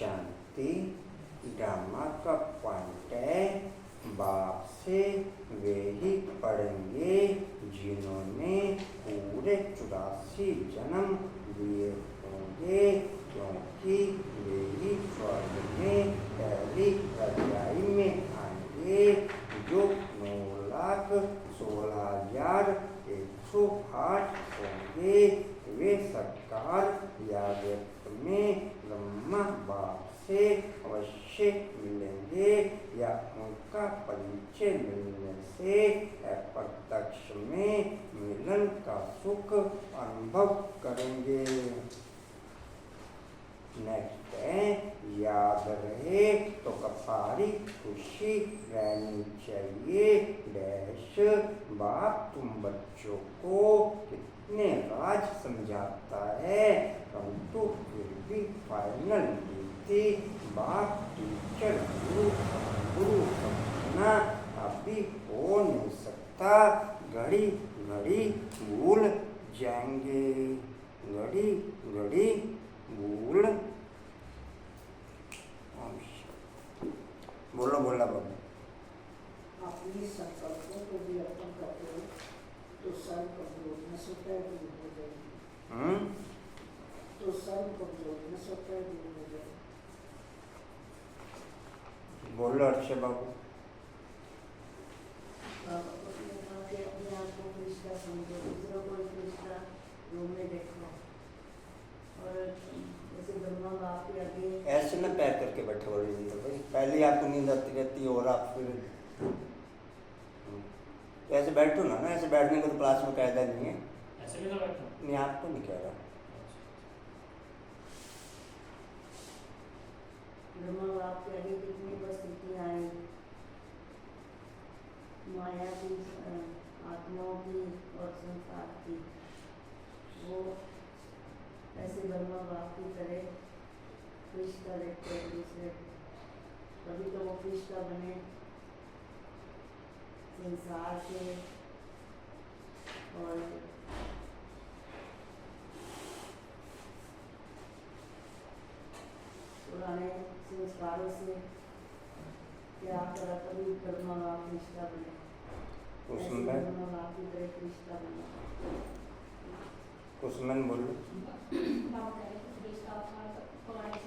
शांति। Drama का point है, बाप से वे ही पढ़ेंगे जिन्होंने पूरे 84 जन्म लिए होंगे, क्योंकि वे ही स्वर्ग में पहली अध्याय में आएंगे, जो 9,16,108 होंगे। वे सरकार या व्यक्त में ब्रह्मा बाप से अवश्य मिलेंगे, या उनका परिचय मिलने से अप्रत्यक्ष में मिलन का सुख अनुभव करेंगे। नेक्स्ट है, याद रहे तो कपारी खुशी रहनी चाहिए। डैश बाप तुम बच्चों को कितने राज समझाता है, परंतु फिर भी फाइनल ड्यूटी बाप टीचर गुरु समझना अभी हो नहीं सकता। घड़ी घड़ी भूल जाएंगे, घड़ी घड़ी भूल। बोलो बोला बाबू। अपनी संकल्पों को भी अर्पण करते हो तो सर्व कमजोर न स्वतः दूर हो जाएगी। तो सर्व कमजोर न स्वतः दूर हो जाएगी। बोलो अक्षय बाबू। अपने आप को कृष्णा समझो, दूसरों को कृष्णा रूम में देखो, और जैसे ब्रह्मा बाप के आगे ऐसे ना पैर करके बैठे हो रही तो भाई, पहले आपको नींद आती रहती है और आप फिर ऐसे बैठो ना। ऐसे बैठने को तो क्लास में कायदा नहीं है। ऐसे भी ना बैठो। नहीं, आपको नहीं कह रहा। ब्रह्मा बाप के आगे कितनी परिस्थितियाँ आई, माया की, आत्माओं की और संसार की। वो ऐसे ब्रह्मा बाप की तरह कृष्णा देखते हैं दूसरे, कभी तो वो कृष्णा बने संसार से और पुराने संस्कारों से क्या करा, कभी ब्रह्मा बाप कृष्णा बने, उसमें ब्रह्मा बाप की तरह कृष्णा बने। उसमें बोलो। पुराने संस्कार पुराने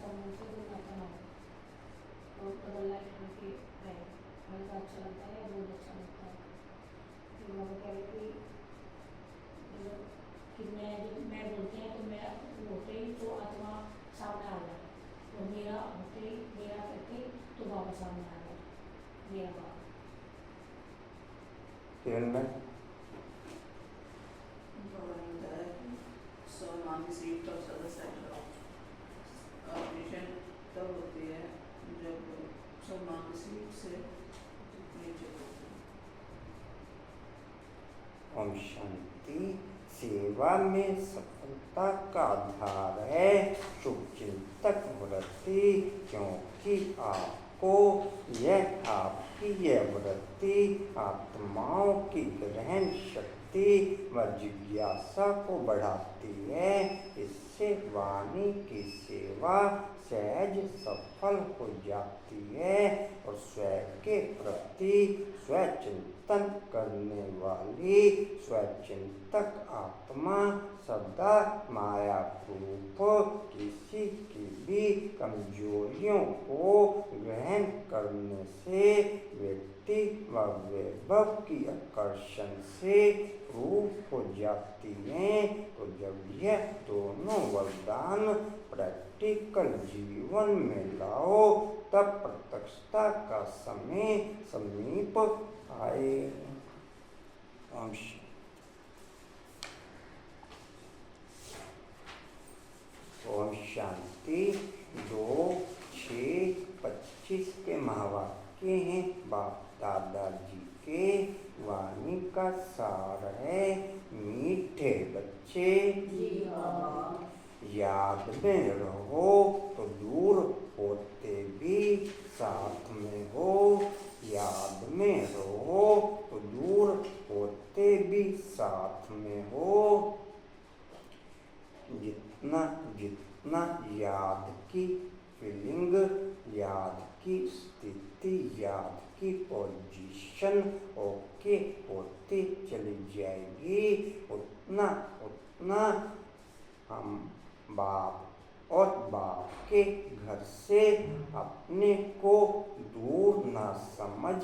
समय से दूर रहता है और बदलना कि हल्का अच्छा लगता है, बहुत अच्छा लगता है। फिर वो कह रही थी कि मैं बोलते हैं तो मैं होते ही तो आत्मा सामने आ जाए, तो मेरा होते ही मेरा करके तो बाबा सामने आ जाए, मेरा बाबा। फिर मैं सीट का सदस्य ऑपरेशन तब होती है जब सम्मान सीट से नीचे होती है। ओम शांति। सेवा में सफलता का आधार है शुभ चिंतक वृत्ति, क्योंकि आपको आपकी यह वृत्ति आत्माओं की ग्रहण शक्ति व जिज्ञासा को बढ़ाती है। इससे वाणी की सेवा सहज सफल हो जाती है और स्वयं के प्रति स्वचिंतन करने वाली स्वचिंतक आत्मा सदा माया रूप किसी की भी कमजोरियों को ग्रहण करने से व्यक्ति व वैभव की आकर्षण से रूप हो जाती हैं। तो जब यह दोनों वरदान प्रैक्टिकल जीवन में लाओ, तब प्रत्यक्षता का समय समीप आए। ओम शांति। 2-6-25 के महावाक्य हैं बाप दादाजी के वाणी का सार है। मीठे बच्चे याद में रहो तो दूर होते भी साथ में हो, याद में रहो तो दूर होते भी साथ में हो। जितना उतना याद की फीलिंग, याद की स्थिति, याद की पोजीशन ओके होती चली जाएगी, उतना उतना हम बाप और बाप के घर से अपने को दूर न समझ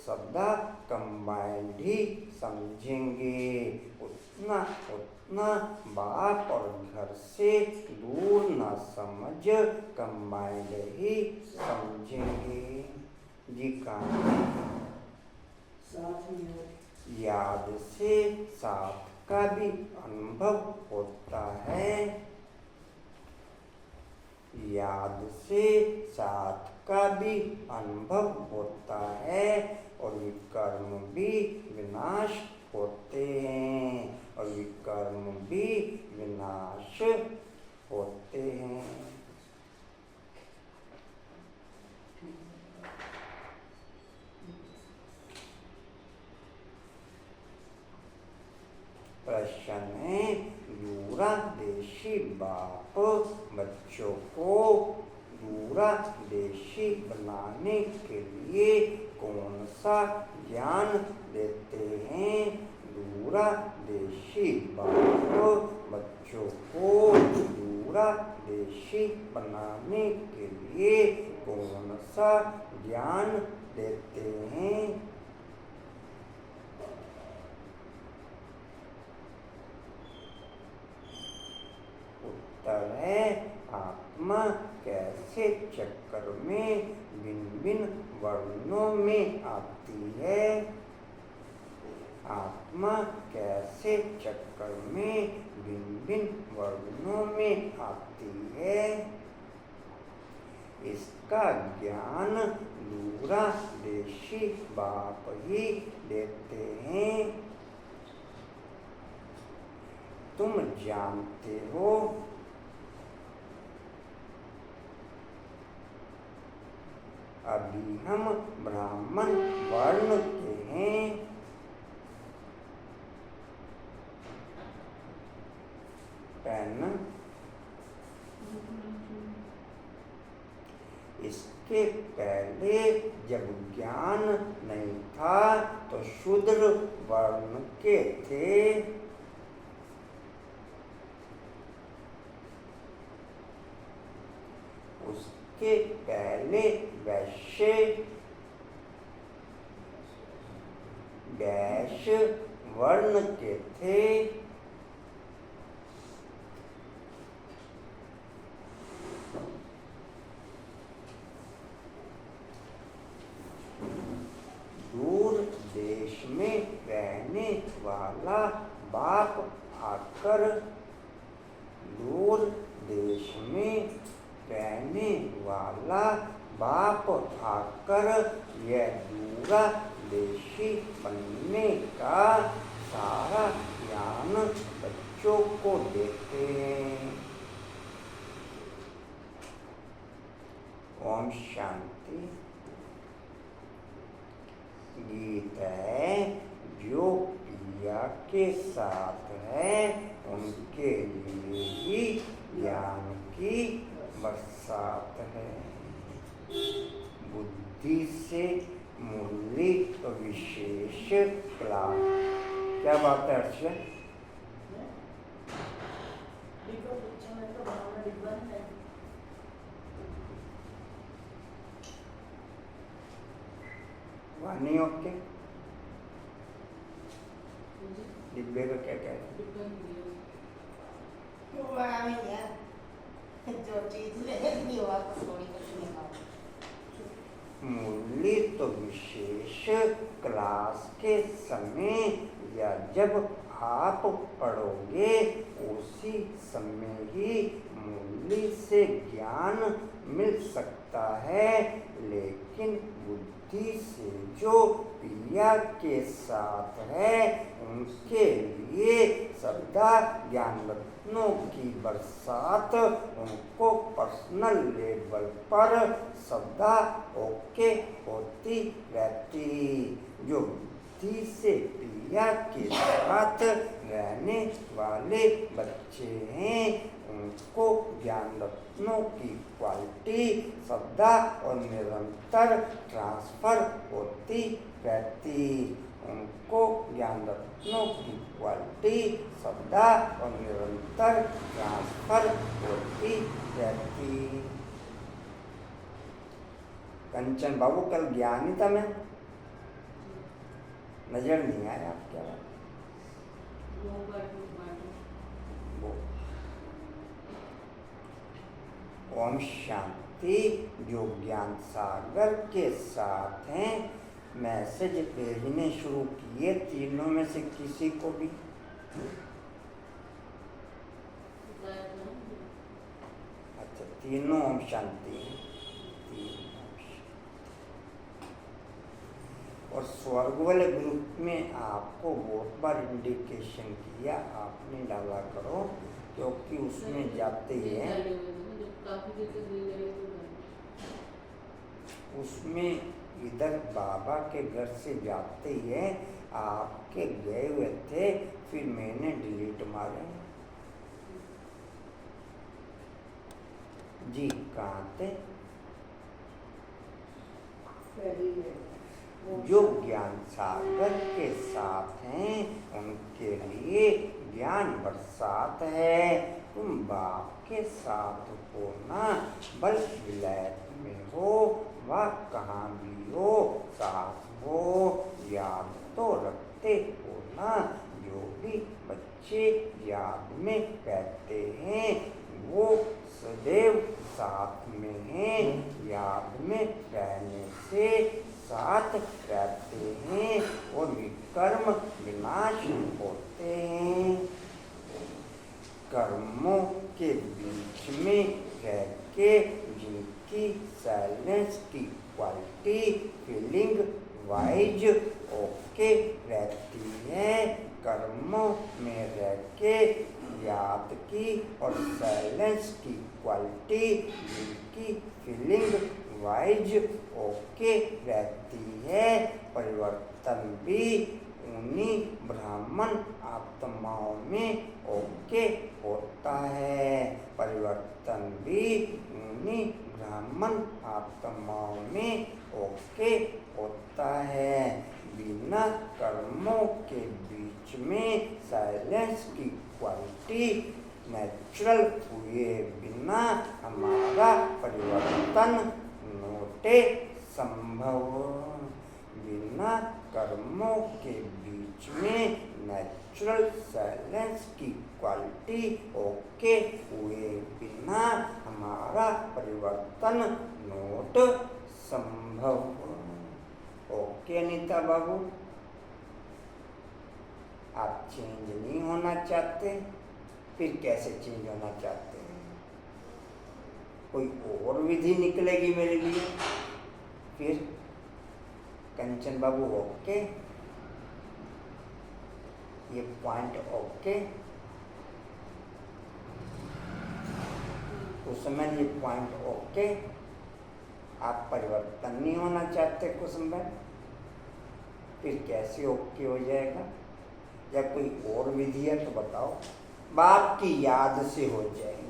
सदा कंबाइंड ही समझेंगे। उतना उतना बाप और घर से दूर न समझ कंबाइंड ही समझेंगे। जी साथ में याद से साथ का भी अनुभव होता है, याद से साथ का भी अनुभव होता है और विकर्म भी विनाश होते हैं, और विकर्म भी विनाश होते हैं। प्रश्न है, दूरदेशी बाप बच्चों को दूरदेशी बनाने के लिए कौन सा ज्ञान देते हैं? दूरदेशी बाप बच्चों को दूरदेशी बनाने के लिए कौन सा ज्ञान देते हैं? उत्तर है, आत्मा कैसे चक्कर में भिन्न भिन्न वर्णों में आती है। आत्मा कैसे चक्कर में भिन्न भिन्न वर्णों में आती है, इसका ज्ञान दूरदेशी बाप ही देते हैं। तुम जानते हो अभी हम ब्राह्मण वर्ण के हैं, पहना इसके पहले जब ज्ञान नहीं था तो शूद्र वर्ण के थे। उसके पहले वैश्य वर्ण के थे। दूर देश में रहने वाला बाप आकर, दूर देश में रहने वाला बाप आकर यह दूरदेशी बनने का सारा ज्ञान बच्चों को देते हैं। ओम शांति। गीत है, जो पिया के साथ है उनके लिए ही ज्ञान की बरसात है। बुद्धि से मूल्य तो विशेष क्लास। क्या बात है अर्चना? वानी ओके। डिब्बे का क्या क्या है? जो चीज लेनी हो आप थोड़ी कुछ नहीं खाओ। मूल्य तो विशेष क्लास के समय या जब आप पढ़ोगे उसी समय ही मूल्य से ज्ञान मिल सकता है, लेकिन बुद्धि से जो पिया के साथ है उनके लिए सदा ज्ञान रत्नों की बरसात उनको पर्सनल लेवल पर सदा ओके होती रहती। जो बुद्धि से पिया प्रक्रिया के साथ रहने वाले बच्चे हैं, उनको ज्ञान रत्नों की क्वालिटी सदा और निरंतर ट्रांसफर होती रहती। उनको ज्ञान रत्नों की क्वालिटी सदा और निरंतर ट्रांसफर होती रहती। कंचन बाबू कल ज्ञानिता में नजर नहीं आया आप क्या वो। ओम शांति। जो ज्ञान सागर के साथ हैं मैसेज भेजने शुरू किए, तीनों में से किसी को भी अच्छा तीनों ओम शांति हैं। और स्वर्ग वाले ग्रुप में आपको बहुत बार इंडिकेशन किया, आपने डाला करो क्योंकि उसमें जाते ही है, उसमें इधर बाबा के घर से जाते ही है, आपके गए हुए थे, फिर मैंने डिलीट मारे। जी कहाँ थे? जो ज्ञान सागर के साथ हैं उनके लिए ज्ञान बरसात है। तुम बाप के साथ हो ना, बल विलायत में हो व कहाँ भी हो साथ हो, याद तो रखते हो ना। जो भी बच्चे याद में रहते हैं वो सदैव साथ में हैं। याद में रहने से साथ रहते हैं और विकर्म विनाश होते हैं। कर्मों के बीच में रह के जिनकी साइलेंस की क्वालिटी फीलिंग वाइज ओके रहती है, कर्मों में रह के याद की और साइलेंस की क्वालिटी जिनकी फीलिंग वाइज ओके रहती है, परिवर्तन भी उन्हीं ब्राह्मण आत्माओं में ओके होता है। परिवर्तन भी उन्हीं ब्राह्मण आत्माओं में ओके होता है। बिना कर्मों के बीच में साइलेंस की क्वालिटी नेचुरल हुए बिना हमारा परिवर्तन नोटे संभव। बिना कर्मों के बीच में नेचुरल साइलेंस की क्वालिटी ओके हुए बिना हमारा परिवर्तन नोट संभव। ओके नीता बाबू, आप चेंज नहीं होना चाहते, फिर कैसे चेंज होना चाहते हैं? कोई और विधि निकलेगी मेरे लिए? फिर कंचन बाबू ओके, ये पॉइंट ओके, कुसुमन ये पॉइंट ओके। आप परिवर्तन नहीं होना चाहते कुसुमन, फिर कैसे ओके हो जाएगा? या कोई और विधि है तो बताओ। बाप की याद से हो जाएंगे।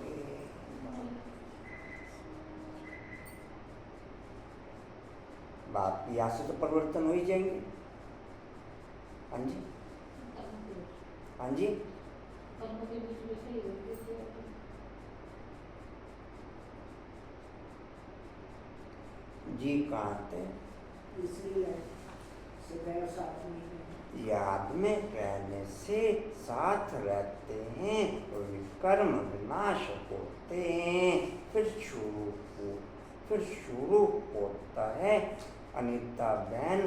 बाप की याद से तो परिवर्तन हो ही जाएंगे। हाँ जी, हाँ जी, जी कहाँ थे? याद में रहने से साथ रहते हैं और विकर्म विनाश होते हैं। फिर शुरू होता है। अनीता बहन,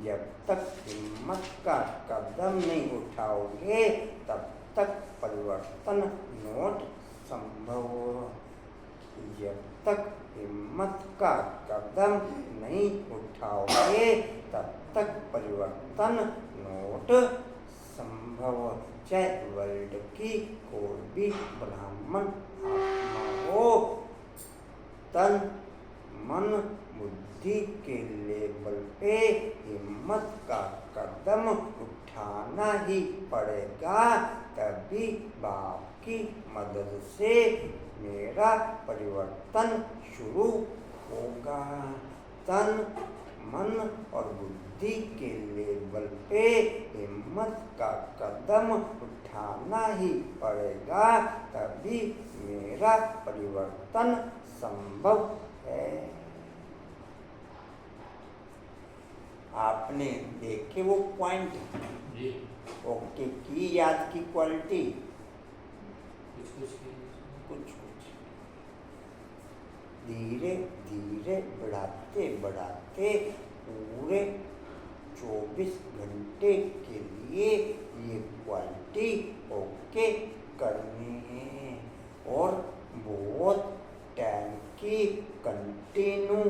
जब तक हिम्मत का कदम नहीं उठाओगे तब तक परिवर्तन नोट संभव। जब तक हिम्मत का कदम नहीं उठाओगे तब तक परिवर्तन नोट संभव। चाहे वर्ल्ड की कोई भी ब्राह्मण आत्मा हो, तन मन बुद्धि के लेवल पे हिम्मत का कदम उठा उठाना ही पड़ेगा, तभी बाप की मदद से मेरा परिवर्तन शुरू होगा। तन, मन और बुद्धि के लेवल पे हिम्मत का कदम उठाना ही पड़ेगा, तभी मेरा परिवर्तन संभव है। आपने देखे वो पॉइंट? जी। ओके की याद की क्वालिटी कुछ धीरे धीरे बढ़ाते बढ़ाते पूरे 24 घंटे के लिए ये क्वालिटी ओके करनी है। और बहुत टाइम की कंटिन्यू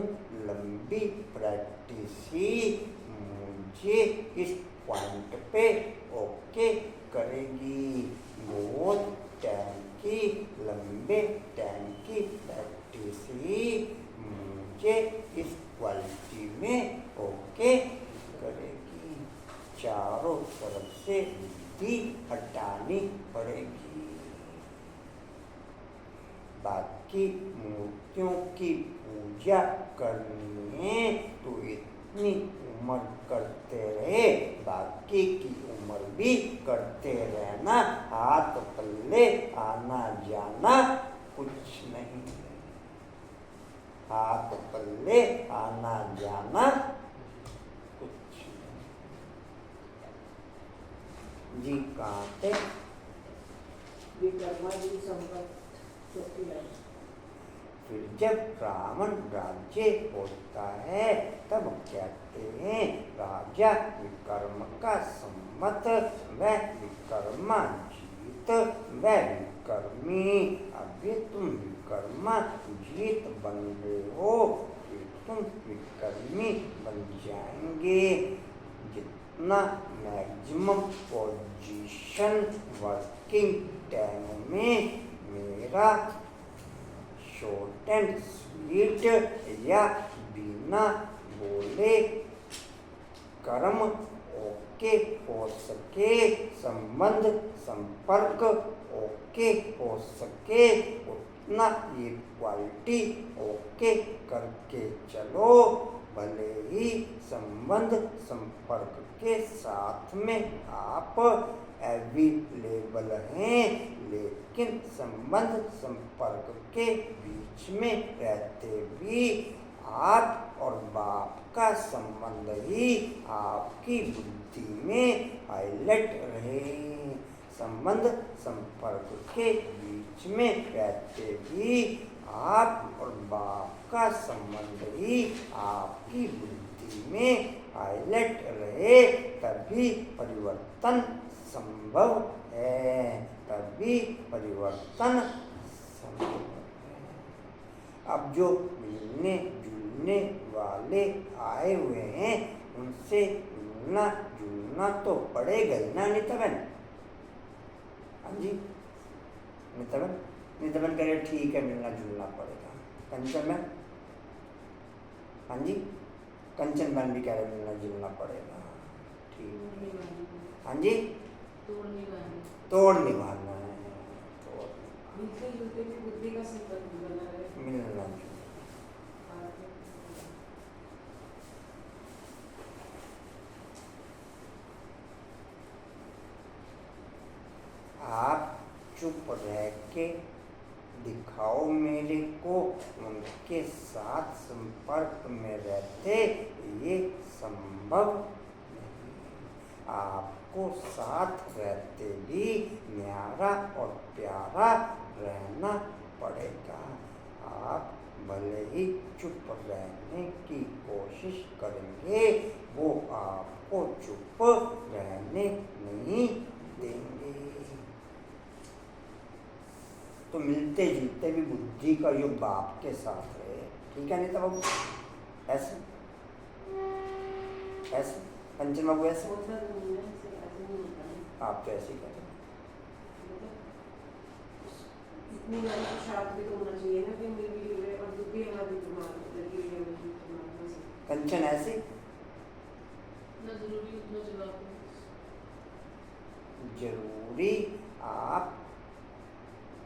लंबी प्रैक्टिस ही मुझे इस पॉइंट पे ओके करेगी। बहुत टाइम की लंबे टाइम की प्रैक्टिस ही मुझे इस क्वालिटी में ओके करेगी। चारों तरफ से बुद्धि हटानी पड़ेगी। बाकी मूर्तियों की पूजा करनी है तो इतनी उम्र करते रहे, बाकी की उम्र भी करते रहना। हाथ पल्ले आना जाना कुछ नहीं, हाथ पल्ले आना जाना कुछ नहीं। जी कहाँ थे? विकर्मा जी संपत्ति फिर जब रावण राज्य होता है तब कहते हैं राजा विकर्म का सम्मत, वह विकर्मा जीत, वह विकर्मी। अभी तुम विकर्मा जीत बन गए हो, फिर तुम विकर्मी बन जाएंगे। जितना मैक्सिमम पोजीशन वर्किंग टाइम में मेरा शॉर्ट एंड स्वीट या बिना बोले कर्म ओके हो सके, संबंध संपर्क ओके हो सके, उतना ये क्वालिटी ओके करके चलो। भले ही संबंध संपर्क के साथ में आप अवेलेबल हैं, लेकिन संबंध संपर्क के बीच में रहते भी आप और बाप का संबंध ही आपकी बुद्धि में हाईलाइट रहे। संबंध संपर्क के बीच में रहते भी आप और बाप का संबंध ही आपकी बुद्धि में हाईलाइट रहे, तभी परिवर्तन संभव है, तभी परिवर्तन संभव है। अब जो मिलने जुलने वाले आए हुए हैं उनसे मिलना जुलना तो पड़ेगा ही ना नितवन? हाँ जी नितवन, नितवन कह रहे ठीक है मिलना जुलना पड़ेगा। कंचन में हाँ जी, कंचन बहन भी कह रहे मिलना जुलना पड़ेगा। ठीक हाँ जी, तोड़ नहीं मारना है, मिलते जुलते भी बुद्धि का संपर्क बना रहे, मिलना जुलना। आप चुप रह के दिखाओ मेरे को, उनके साथ संपर्क में रहते ये संभव नहीं। आपको साथ रहते भी न्यारा और प्यारा रहना पड़ेगा। आप भले ही चुप रहने की कोशिश करेंगे, वो आपको चुप रहने नहीं देंगे। तो मिलते जुलते भी बुद्धि का योग बाप के साथ रहे, ठीक है नहीं तो बाबू? ऐसे ऐसे कंचन बाबू ऐसे आप तो ऐसे ही कहते इतनी ज्यादा शांत भी तो होना चाहिए ना कि मिल भी जुले और बुद्धि हमारी तुम्हारी लगी हुई है। कंचन ऐसे ना जरूरी उतना जवाब जरूरी आप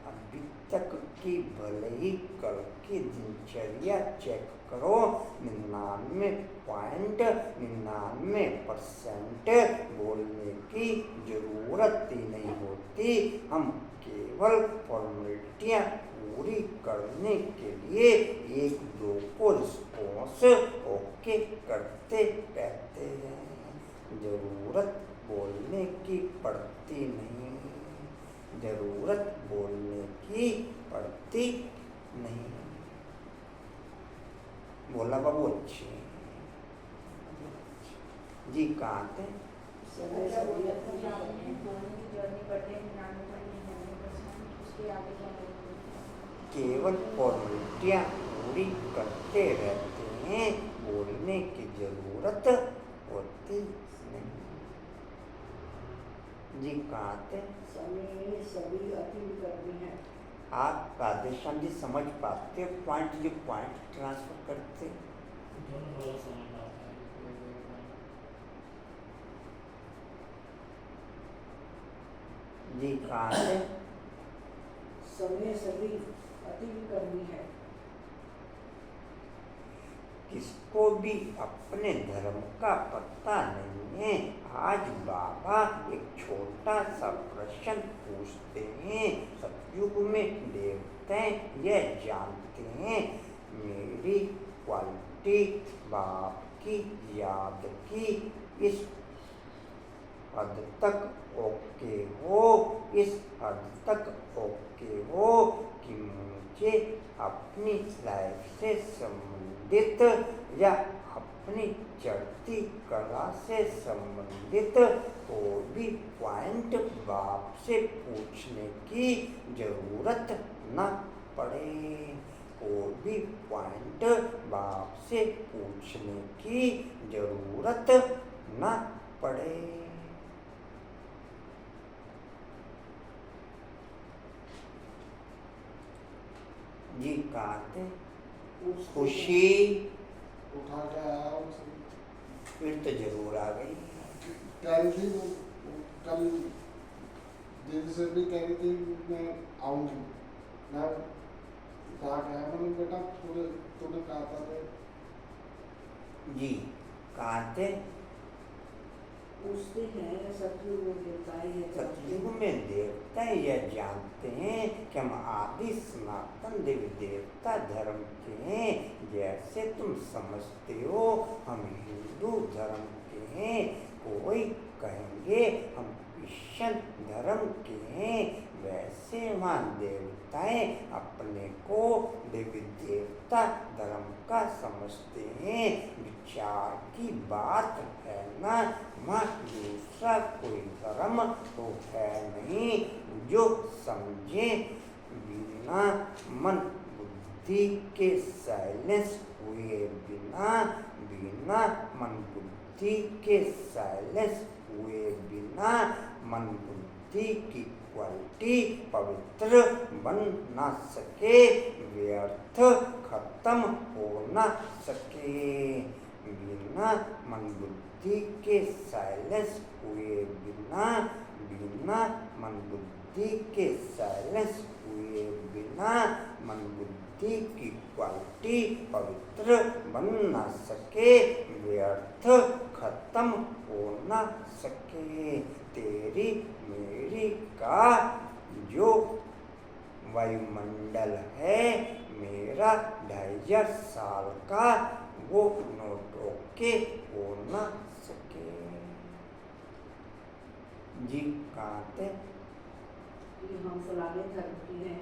अभी तक की भले ही कल की दिनचर्या चेक करो, 99.99% बोलने की जरूरत ही नहीं होती। हम केवल फॉर्मेलिटियाँ पूरी करने के लिए एक दो को रिस्पॉन्स ओके करते रहते हैं। जरूरत बोलने की पड़ती नहीं, जरूरत बोलने की पड़ती नहीं। बोला बाबू अच्छी जी। कहाँ थे? समय अच्छा, सभी बोला अपनी था अपनी आपने बोलने की जर्नी बढ़े 99.99%, उसके आगे क्या बोलोगे? केवल फॉर्मेलिटियाँ पूरी करते रहते हैं, बोलने की जरूरत होती नहीं जी। कहाँ थे? समय सभी अति कर्मी है। आप राधेश्याम जी समझ पाते हो पॉइंट, जो पॉइंट ट्रांसफर करते दोनों वाला समझ आता है। जी। कहाँ थे? समय सभी अति कर्मी है। किसको भी अपने धर्म का पता नहीं है। आज बाबा एक छोटा सा प्रश्न पूछते हैं। सतयुग में देवता यह जानते हैं मेरी क्वालिटी बाप की याद की इस हद तक ओके हो, इस हद तक ओके हो कि मुझे अपनी लाइफ से संबंधित या अपनी चढ़ती कला से संबंधित कोई भी पॉइंट बाप से पूछने की जरूरत न पड़े, कोई भी पॉइंट बाप से पूछने की जरूरत न पड़े। जी। कहाँ थे? खुशी उठा के आया उसे। फिर तो जरूर आ गई। कह रही थी वो कल दीदी से भी कह रही थी मैं आऊँगी। मैं उठा के आया, मैंने बेटा तूने कहा था तो। जी। कहाँ थे? पूछते हैं सतयुग में देवता ही है। सतयुग में देवता यह जानते हैं कि हम आदि सनातन देवी देवता धर्म के हैं। जैसे तुम समझते हो हम हिंदू धर्म के हैं, कोई कहेंगे हम क्रिश्चियन धर्म के हैं, वैसे वहाँ देवताएं अपने को देवी देवता धर्म का समझते हैं। विचार की बात है ना, वहाँ दूसरा कोई धर्म तो है नहीं जो समझे बिना मन बुद्धि के साइलेंस हुए बिना, बिना मन बुद्धि के साइलेंस हुए बिना मन बुद्धि की क्वालिटी पवित्र बन ना सके, व्यर्थ खत्म हो ना सके। बिना मन बुद्धि के साइलेंस हुए बिना, बिना मन बुद्धि के साइलेंस हुए बिना मन बुद्धि की क्वालिटी पवित्र बन ना सके, व्यर्थ खत्म हो ना सके। तेरी मेरी का जो वायुमंडल है मेरा 2500 साल का, वो नोट ओके हो ना सके। जी। कहाँ थे? हम फलाने धर्म के हैं।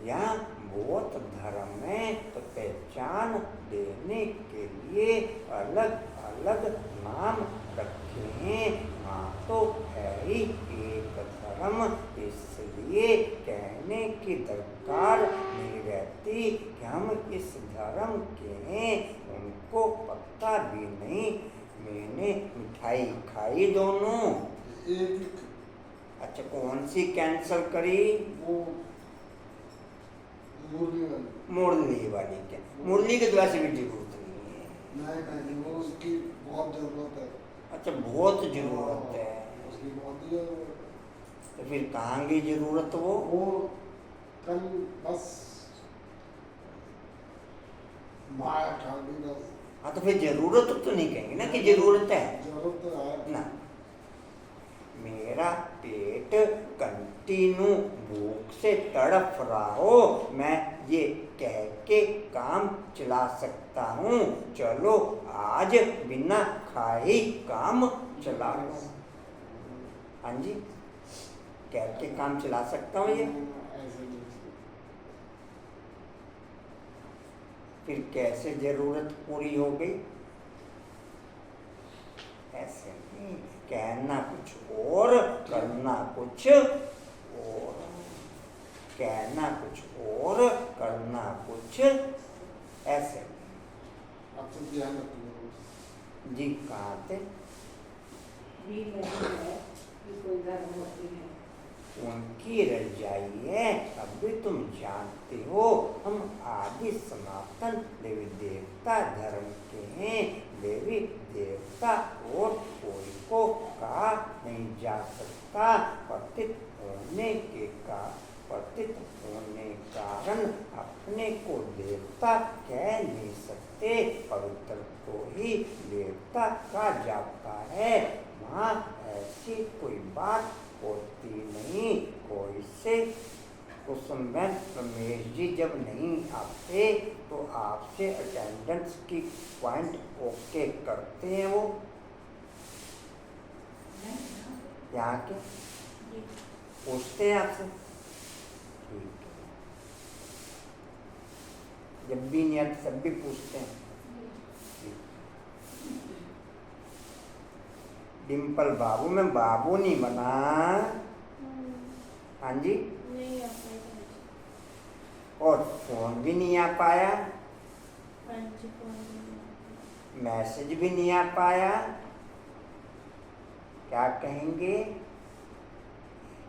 या बौद्ध धर्म में तो पहचान देने के लिए अलग अलग नाम रखे हैं। हाँ तो है ही एक धर्म, इसलिए कहने की दरकार नहीं रहती कि हम इस धर्म के हैं। उनको पता भी नहीं। मैंने मिठाई खाई दोनों। एक अच्छा, कौन सी कैंसल करी? वो मुरली वाली। मुरली वाली क्या? मुरली की तो वैसे भी जरूरत नहीं है। नहीं, वो उसकी बहुत जरूरत है। अच्छा, बहुत जरूरत है। उसकी बहुत ही फिर कहांगे जरूरत वो कल बस माया खा गई बस। हाँ तो फिर जरूरत तो नहीं कहेंगे ना कि जरूरत है जरूरत तो है ना। मेरा पेट कंटिन्यू भूख से तड़प रहा हो, मैं ये कह के काम चला सकता हूँ, चलो आज बिना खाए काम चला लो। हाँ जी, कह के काम चला सकता हूँ ये। ऐसे नहीं। फिर कैसे जरूरत पूरी हो गई? ऐसे नहीं, कहना कुछ और करना कुछ और, कहना कुछ और करना कुछ ऐसे। अब तो ध्यान रखिए। जी कहाँ थे? भी नहीं है कि कोई धर्म होती है। उनकी रजाई है, अभी तुम जानते हो हम आदि सनातन देवी देवता धर्म के हैं। देवी देवता और कोई को कहा नहीं जा सकता। पतित होने कारण अपने को देवता कह नहीं सकते, पवित्र को ही देवता कहा जाता है। वहाँ ऐसी कोई बात होती नहीं। कोई से उसमें रमेश जी जब नहीं आते तो आपसे अटेंडेंस की पॉइंट ओके करते हैं वो यहाँ के, पूछते हैं आपसे। ठीक है, जब भी नहीं आते सब भी पूछते हैं। डिम्पल बाबू में बाबू नहीं बना। हाँ जी, नहीं आ पाएगा। और फोन भी नहीं आ पाया, हाँ जी, फोन नहीं आ मैसेज भी नहीं आ पाया। क्या कहेंगे?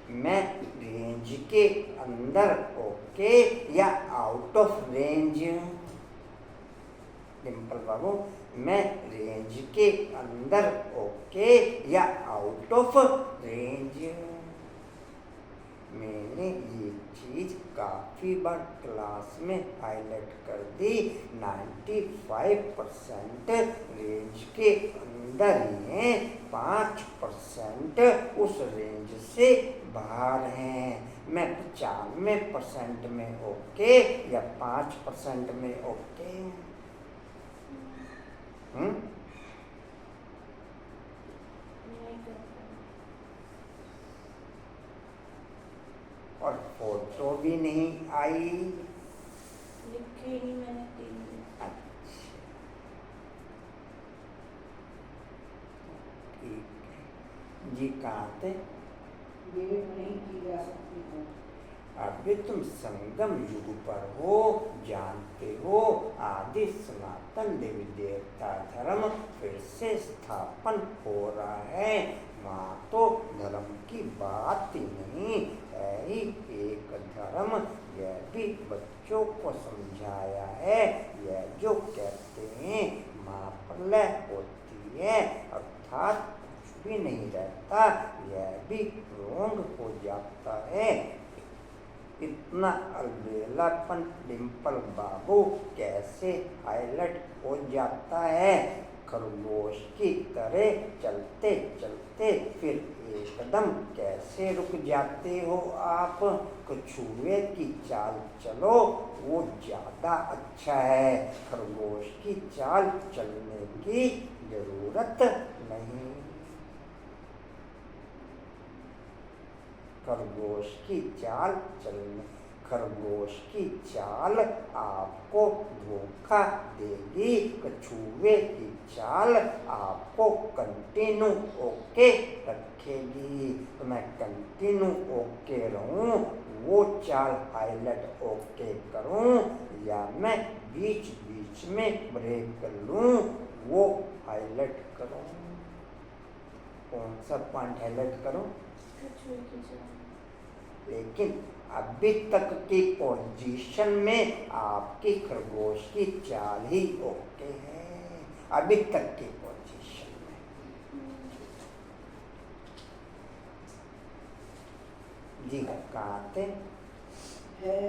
मैं रेंज के अंदर ओके या आउट ऑफ रेंज? डिम्पल बाबू, मैं रेंज के अंदर ओके या आउट ऑफ रेंज? मैंने ये चीज काफी बार क्लास में हाईलाइट कर दी। 95% रेंज के अंदर ही हैं, 5% उस रेंज से बाहर हैं। मैं 95% में ओके या 5% में ओके? नहीं कर पाएगा। और फोटो भी नहीं आई। लिखे ही नहीं मैंने 3 दिन। अच्छा, ठीक है जी। कहाँ थे? ये नहीं की जा सकती है। अभी तुम संगम युग पर हो, जानते हो आदि सनातन देवी देवता धर्म फिर से स्थापन हो रहा है। वहाँ तो धर्म की बात ही नहीं है ही एक धर्म। यह भी बच्चों को समझाया है। यह जो कहते हैं माँ प्रलय होती है अर्थात कुछ भी नहीं रहता, यह भी रोंग हो जाता है। इतना अलबेलापन डिम्पल बाबू कैसे हाईलाइट हो जाता है? खरगोश की तरह चलते चलते फिर एकदम कैसे रुक जाते हो आप? कछुए की चाल चलो, वो ज्यादा अच्छा है। खरगोश की चाल चलने की जरूरत नहीं। खरगोश की चाल चलने, खरगोश की चाल आपको धोखा देगी। कछुए की चाल आपको कंटिन्यू ओके रखेगी। तो मैं कंटिन्यू ओके रहूं, वो चाल हाईलाइट ओके करूं, या मैं बीच बीच में ब्रेक कर लूं, वो हाईलाइट करूं? कौन सा पॉइंट हाईलाइट करूं? कछुए की चाल। लेकिन अभी तक की पोजीशन में आपकी खरगोश की चाल ही ओके है। अभी तक की पोजीशन में जी कहाँ थे? है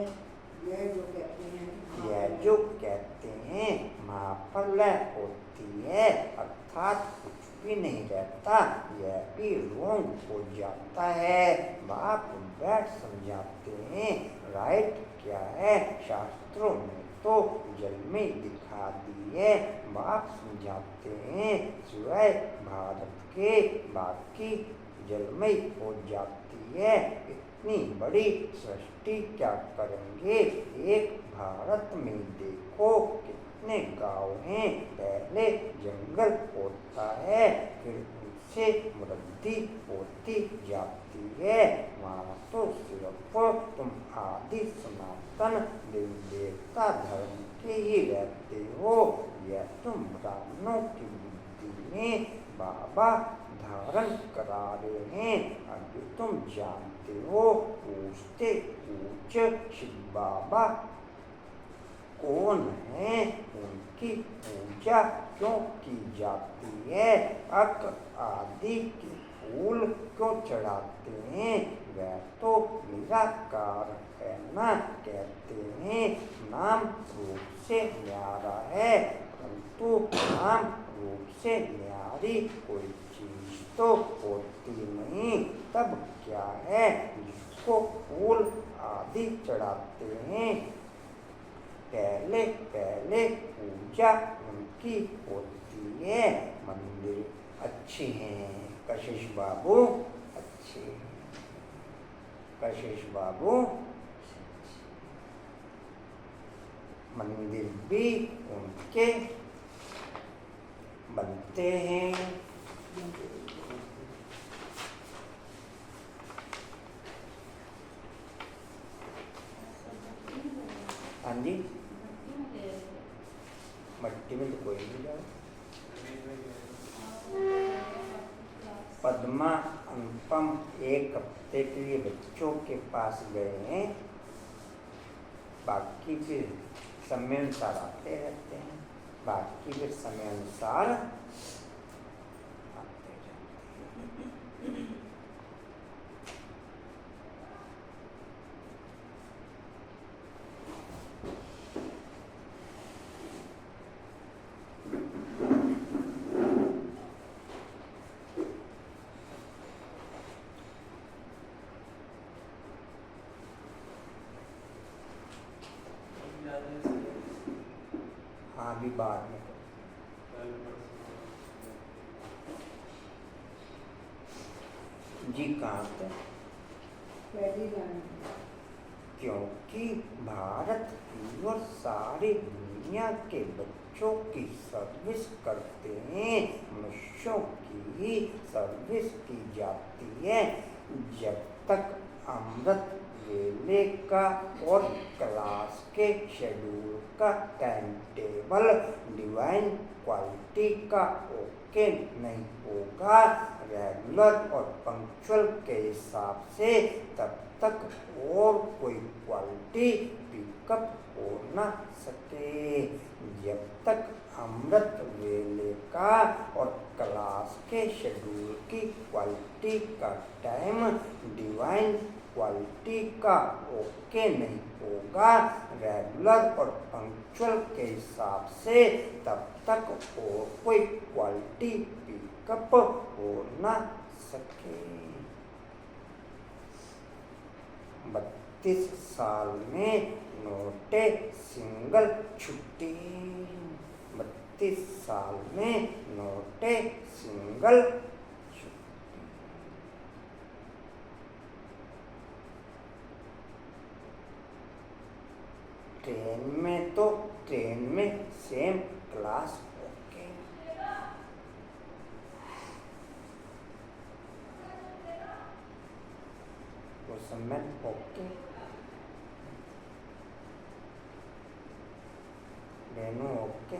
यह जो कहते हैं यह जो कहते हैं महाप्रलय होती है अर्थात कुछ भी नहीं रहता, यह भी रोंग हो जाता है। बाप बैठ समझाते हैं राइट क्या है, शास्त्रों में तो जल में दिखा दी है। बाप समझाते हैं सिवाय भारत के बाकी जलमय हो जाती है। इतनी बड़ी सृष्टि क्या करेंगे, एक भारत में देखो कितने गांव हैं। पहले जंगल होता है फिर उससे वृद्धि होती जाती है। वहाँ तो सिर्फ तुम आदि सनातन देवी देवता धर्म के ही रहते हो। यह तुम ब्राह्मणों की बुद्धि में बाबा धारण करा रहे हैं। अभी तुम जानते हो पूछते पूछ शिव बाबा कौन है, उनकी पूजा क्यों की जाती है, अक आदि के फूल क्यों चढ़ाते हैं, वह तो निराकार है ना। कहते हैं नाम रूप से न्यारा है, परंतु नाम रूप से न्यारी कोई चीज तो होती नहीं। तब क्या है जिसको फूल आदि चढ़ाते हैं, पहले पहले पूजा उनकी होती है। मंदिर अच्छे हैं कशिश बाबू, अच्छे कशिश बाबू। मंदिर भी उनके बनते हैं। हाँ जी, मट्टी में तो कोई नहीं जाए। पद्मा अनुपम एक हफ्ते के लिए बच्चों के पास गए हैं, बाकी फिर समय अनुसार आते रहते हैं, बाकी फिर समय अनुसार आते जाते हैं। हाँ अभी बाद में जी कहाँ थे? पहली गाड़ी क्योंकि भारत की और सारी दुनिया के बच्चों की सर्विस करते हैं, मनुष्यों की ही सर्विस की जाती है। जब तक अमृत वेले का और क्लास के शेड्यूल का टाइम टेबल डिवाइन क्वालिटी का ओके नहीं होगा, रेगुलर और पंक्चुअल के हिसाब से, तब तक और कोई क्वालिटी पिकअप हो न सके। जब तक अमृत वेले का और क्लास के शेड्यूल की क्वालिटी का टाइम डिवाइन क्वालिटी का ओके नहीं होगा, रेगुलर और पंक्चुअल के हिसाब से, तब तक और कोई क्वालिटी पिकअप हो न सके। 32 साल में नोटे सिंगल छुट्टी, 32 साल में नोटे सिंगल छुट्टी। ट्रेन में सेम क्लास ओके, उस समय ओके। रेनू ओके,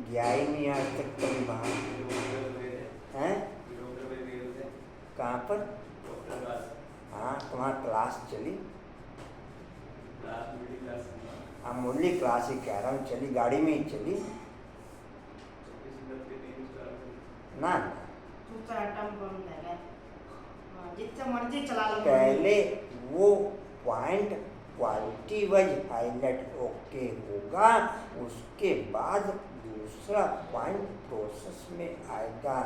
गया ही नहीं आज तक कभी बाहर। हैं कहाँ पर? हाँ तुम्हारा क्लास चली, हम मुरली क्लास ही कह रहा हूँ, चली गाड़ी में ही चली ना। तू तो आइटम बम है, जितने मर्जी चला लो। पहले वो point quality wise highlight okay होगा, उसके बाद दूसरा पॉइंट प्रोसेस में आएगा।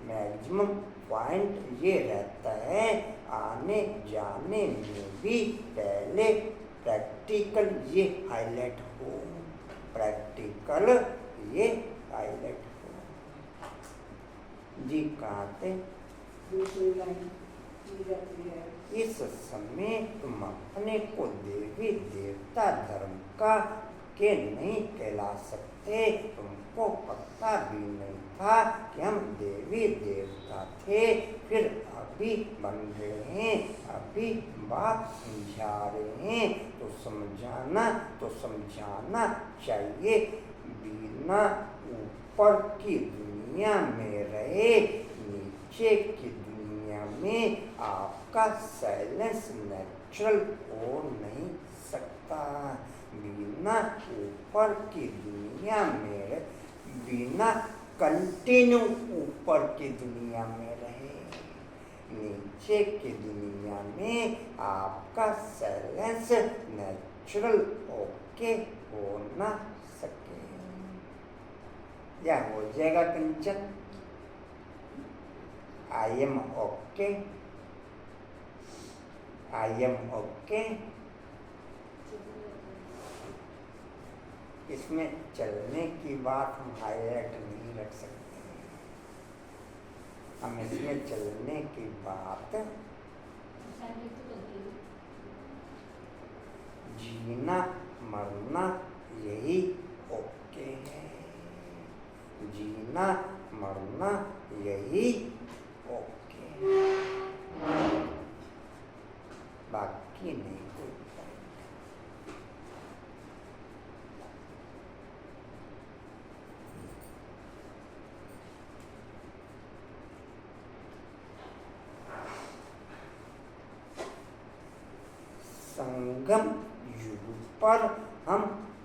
मैक्सिमम पॉइंट ये रहता है आने जाने में भी पहले प्रैक्टिकल ये हाईलाइट हो, प्रैक्टिकल ये हाईलाइट हो। जी कहाँ थे? दूसरी लाइन की जाती है। इस समय तुम अपने को देवी देवता धर्म का के नहीं कहला सकते। तुमको पता भी नहीं था कि हम देवी देवता थे, फिर अभी बन रहे हैं, अभी बात समझा रहे हैं, तो समझाना चाहिए। बिना ऊपर की दुनिया में रहे, नीचे की दुनिया में आपका साइलेंस नेचुरल हो नहीं सकता। बिना ऊपर की दुनिया में, बिना कंटिन्यू ऊपर की दुनिया में रहे, नीचे की दुनिया में आपका साइलेंस नेचुरल ओके हो ना सके। या हो जाएगा Kanchan? I am okay, I am okay. इसमें चलने की बात हम हाईलाइट नहीं रख सकते। हम इसमें चलने की बात, जीना मरना यही ओके है, जीना मरना यही ओके है, बाकी नहीं कोई। संगम युग पर हम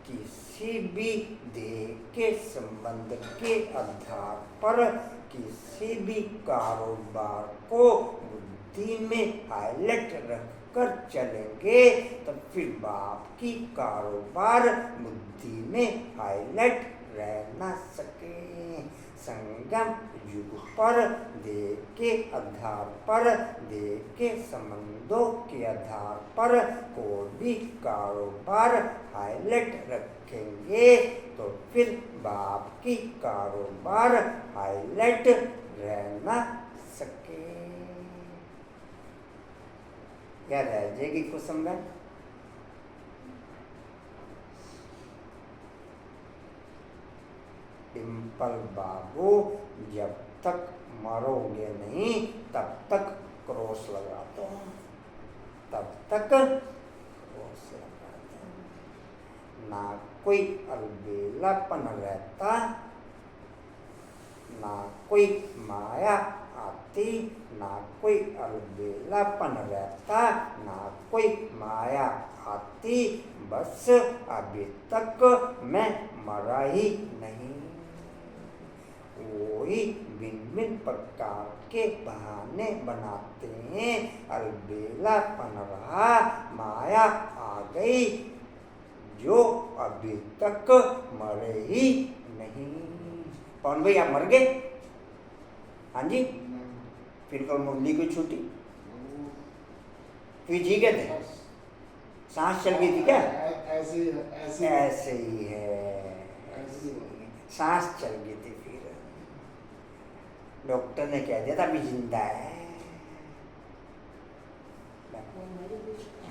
किसी भी देह के संबंध के आधार पर किसी भी कारोबार को बुद्धि में हाईलाइट रखकर चलेंगे, तब फिर बाप की कारोबार बुद्धि में हाईलाइट रह ना सके। संगम युग पर देह के आधार पर, देह के संबंधों के आधार पर कोई भी कारोबार हाईलाइट रखेंगे, तो फिर बाप की कारोबार हाईलाइट रह ना सके। क्या रह जाएगी कुछ समझ? डिम्पल बाबू, जब तक मरोगे नहीं तब तक क्रॉस लगा दो, तब तक क्रॉस लगा दो। ना कोई अलबेलापन रहता, ना कोई माया आती, ना कोई अलबेलापन रहता, ना कोई माया आती। बस अभी तक मैं मरा ही नहीं। वही भिन्न प्रकार के बहाने बनाते हैं। अलबेलापन रहा, माया आ गई, जो अभी तक मरे ही नहीं। कौन भाई, आप मर गए? हाँ जी, फिर कल मुरली की छुट्टी, फिर जी गए थे, सांस चल गई थी क्या? ऐसे ही है, सांस चल गई थी। फिर डॉक्टर ने कह दिया था अभी जिंदा है।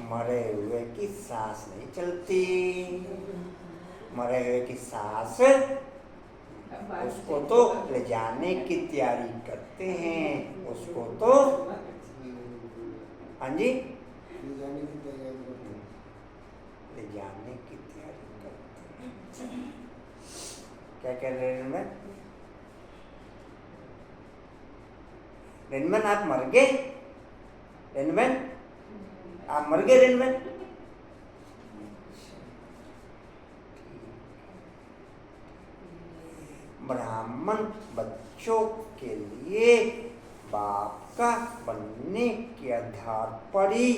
मरे हुए की सांस नहीं चलती, मरे हुए की सांस, उसको तो ले जाने की तैयारी करते हैं, उसको तो, हाँ जी, ले जाने की तैयारी करते हैं। क्या कह रहे हैं मैं? रेनमैन, आप मर गए? रेनमैन, आप मर गए? रेनमैन, ब्राह्मण बच्चों के लिए बाप का बनने के आधार पर ही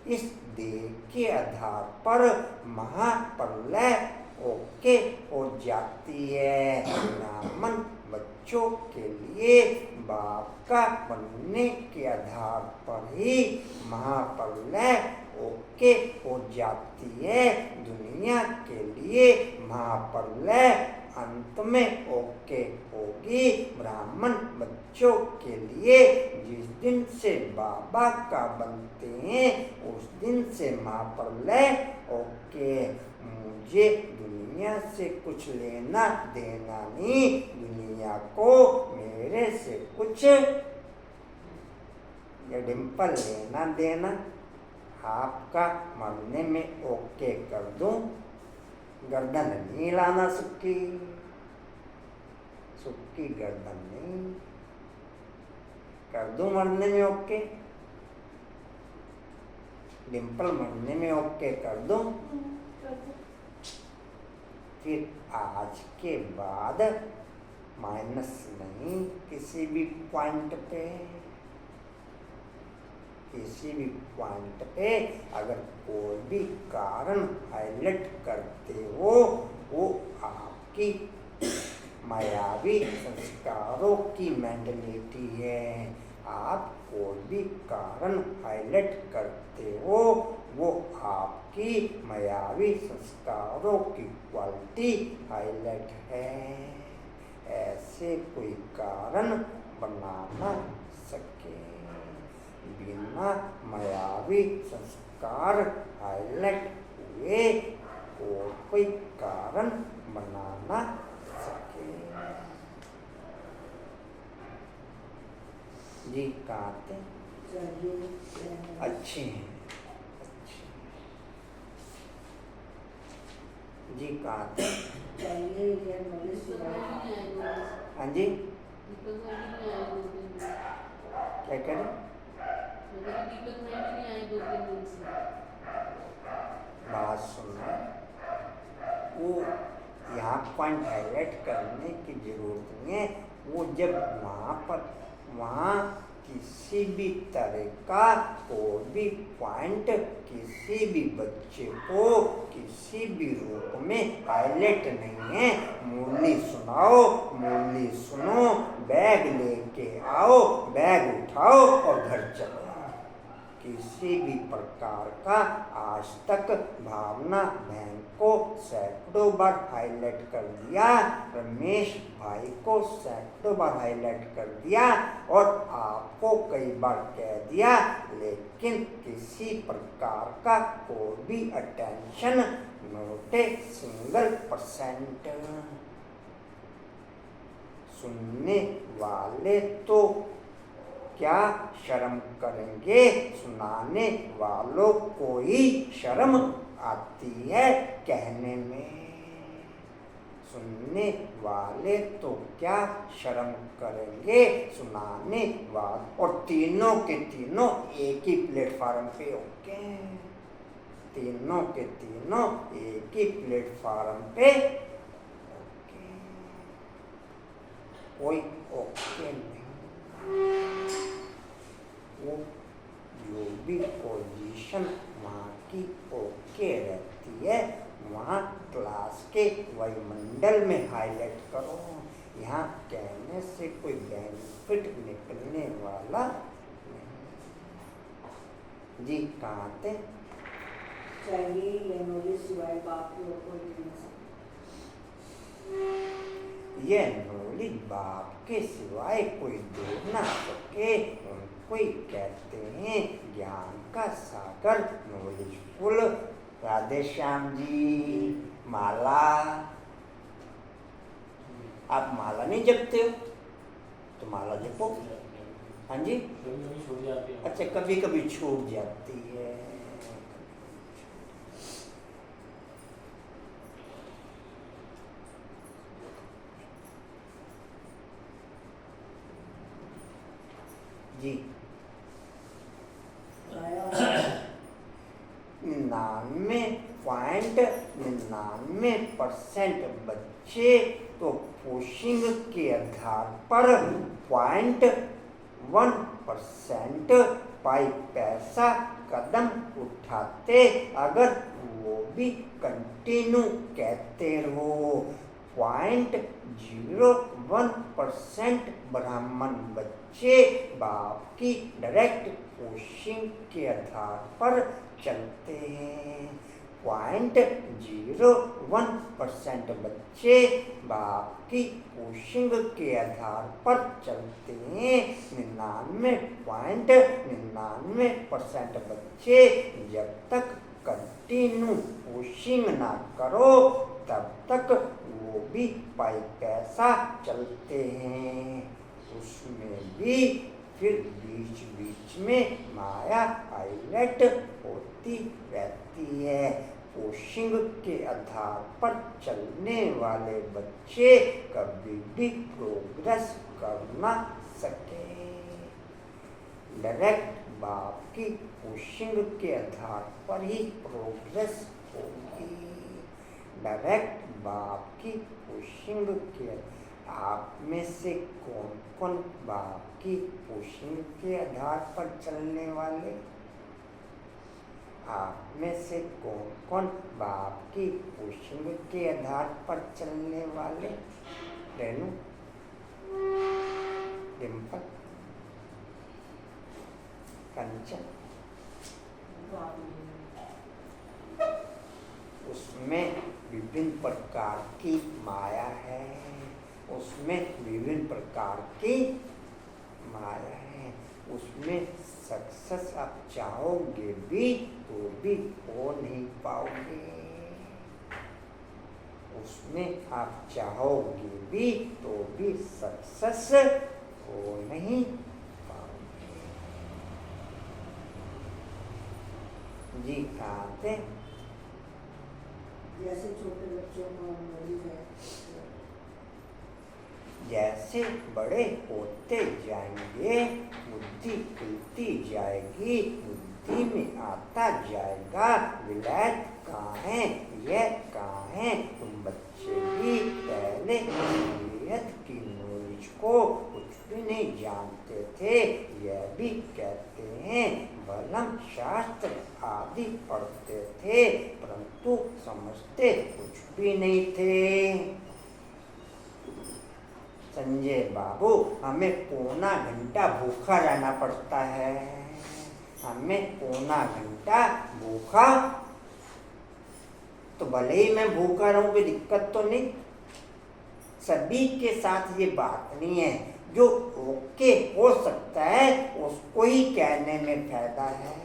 इस देह के आधार पर महाप्रलय ओके हो जाती है। ब्राह्मण बच्चों के लिए बाप का बनने के आधार पर ही महाप्रलय ओके हो जाती है। दुनिया के लिए महाप्रलय अंत में ओके होगी। ब्राह्मण बच्चों के लिए जिस दिन से बाबा का बनते हैं उस दिन से महाप्रलय ओके। मुझे दुनिया से कुछ लेना देना नहीं, दुनिया को मेरे से कुछ ये डिम्पल लेना देना। आपका मरने में ओके कर दूं, गर्दन नहीं लाना सुक्की, सुक्की गर्दन नहीं कर दूं मरने में ओके, डिम्पल मरने में ओके कर दूं। फिर आज के बाद माइनस नहीं किसी भी पॉइंट पे, किसी भी पॉइंट पे अगर कोई भी कारण हाईलाइट करते हो वो आपकी मायावी संस्कारों की मेंटलिटी है। आप कोई भी कारण हाईलाइट करते हो वो आपकी मायावी संस्कारों की क्वालिटी हाईलाइट है। ऐसे कोई कारण बना न सके बिना मायावी संस्कार हाईलाइट हुए और कोई कारण बना न सके। जी कहते अच्छे हैं, अच्छे जी कहते हाँ जी क्या कह रहे बात सुनना, वो यहाँ पॉइंट हाईलाइट करने की जरूरत नहीं है। वो जब वहाँ किसी भी तरह का कोई भी पॉइंट किसी भी बच्चे को किसी भी रूप में हाईलाइट नहीं है। मुरली सुनाओ, मुरली सुनो, बैग लेके आओ, बैग उठाओ और घर चलो। किसी भी प्रकार का आज तक भावना बहन को सैकड़ों बार हाईलाइट कर दिया, रमेश भाई को सैकड़ों बार हाईलाइट कर दिया और आपको कई बार कह दिया, लेकिन किसी प्रकार का कोई भी अटेंशन नोट ए सिंगल %। सुनने वाले तो क्या शर्म करेंगे, सुनाने वालों को ही शर्म आती है कहने में। सुनने वाले तो क्या शर्म करेंगे, सुनाने वाले और तीनों के तीनों एक ही प्लेटफार्म पे ओके, तीनों के तीनों एक ही प्लेटफार्म पे ओके, कोई ओके नहीं। वो जो भी पोजीशन वहाँ की ओके रहती है वहाँ क्लास के वायुमंडल में हाईलाइट करो। यहाँ कहने से कोई बेनिफिट निकलने वाला नहीं। जी कहाँ थे? चाहिए ये नॉलेज सिवाय बाप की और कोई नहीं सकता। ये नॉलेज बाप के सिवाय कोई दे ना सके, उनको ही कहते हैं ज्ञान का सागर, नॉलेजफुल। राधे श्याम जी, माला आप माला नहीं जपते हो तो माला जपो। हाँ जी, कभी छूट जाती है। अच्छा कभी कभी छूट जाती है। जी 99.99 99% बच्चे तो पुशिंग के आधार पर 0.1% पाई पैसा कदम उठाते, अगर वो भी कंटिन्यू कहते रहो। 0.01% ब्राह्मण बच्चे बाप की डायरेक्ट पुशिंग के आधार पर चलते हैं। 0.01% बच्चे बाप की पुशिंग के आधार पर चलते हैं। 99.99% बच्चे जब तक कंटिन्यू पुशिंग ना करो तब तक वो भी पाई पैसा चलते हैं। उसमें भी फिर बीच बीच में माया हाईलाइट होती रहती है। पुशिंग के आधार पर चलने वाले बच्चे कभी भी प्रोग्रेस कर ना सके। डायरेक्ट बाप की पुशिंग के आधार पर ही प्रोग्रेस होगी। डायरेक्ट बाप की पुशिंग के आप में से कौन कौन बाप की पुशिंग के आधार पर चलने वाले? आप में से कौन कौन बाप की पुशिंग के आधार पर चलने वाले? रेनू, डिम्पल, कंचन। उसमें विभिन्न प्रकार की माया है, उसमें विभिन्न प्रकार की माया है। उसमें सक्सेस आप चाहोगे भी तो भी हो नहीं पाओगे। उसमें आप चाहोगे भी तो भी सक्सेस हो नहीं पाओगे। जी कहाँ थे? जैसे छोटे बच्चों को मरीज है, जैसे बड़े होते जाएंगे बुद्धि खुलती जाएगी, बुद्धि में आता जाएगा विलायत कहाँ है, यह कहाँ है। तुम बच्चे भी पहले शरीयत की नॉलेज को कुछ भी नहीं जानते थे। यह भी कहते हैं बलम शास्त्र आदि पढ़ते थे परंतु समझते कुछ भी नहीं थे। संजय बाबू, हमें पौना घंटा भूखा रहना पड़ता है। हमें पौना घंटा भूखा, तो भले ही मैं भूखा रहूं कोई दिक्कत तो नहीं। सभी के साथ ये बात नहीं है। जो ओके हो सकता है उसको ही कहने में फायदा है।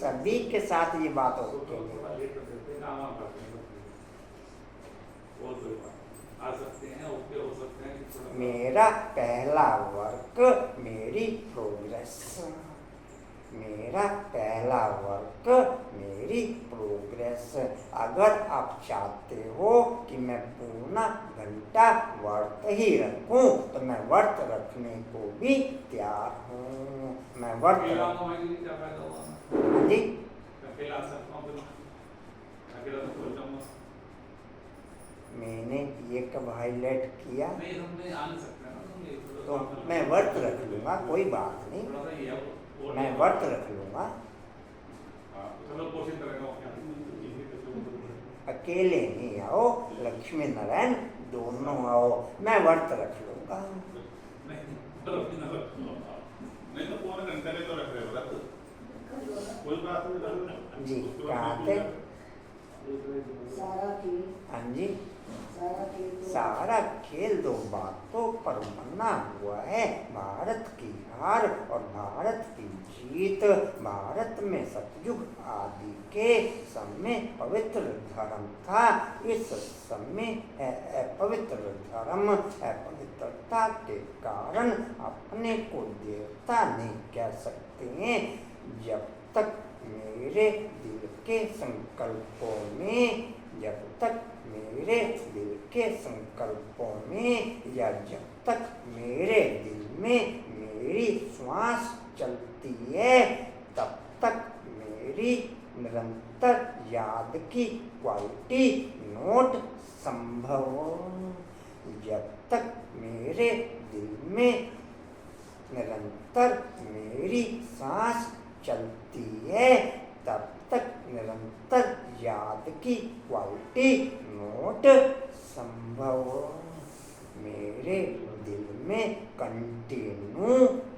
सभी के साथ ये बात ओके नहीं। आ सकते हैं, ओके हो सकते हैं। मेरा पहला वर्क मेरी प्रोग्रेस। मेरा पहला वर्क मेरी प्रोग्रेस। अगर आप चाहते हो कि मैं पूरा घंटा व्रत ही रखूं तो मैं व्रत रखने को भी तैयार हूँ। मैं व्रत जी मैंने ये कब हाईलाइट किया? तो मैं व्रत रख लूँगा, कोई बात नहीं, मैं व्रत रख लूँगा। अकेले नहीं आओ, लक्ष्मी नारायण दोनों आओ, मैं व्रत रख लूँगा। जी कहाँ थे? हाँ जी, सारा खेल दो बातों पर बना हुआ है, भारत की हार और भारत की जीत। भारत में सतयुग आदि के समय पवित्र धर्म था। इस समय पवित्र धर्म अपवित्रता के कारण अपने को देवता नहीं कह सकते हैं। जब तक मेरे दिल के संकल्पों में, जब तक मेरे दिल के संकल्पों में या जब तक मेरे दिल में मेरी श्वास चलती है तब तक मेरी निरंतर याद की क्वालिटी नोट संभव। जब तक मेरे दिल में निरंतर मेरी सांस चलती है तब तक निरंतर याद की क्वालिटी नोट संभव। मेरे दिल में कंटिन्यू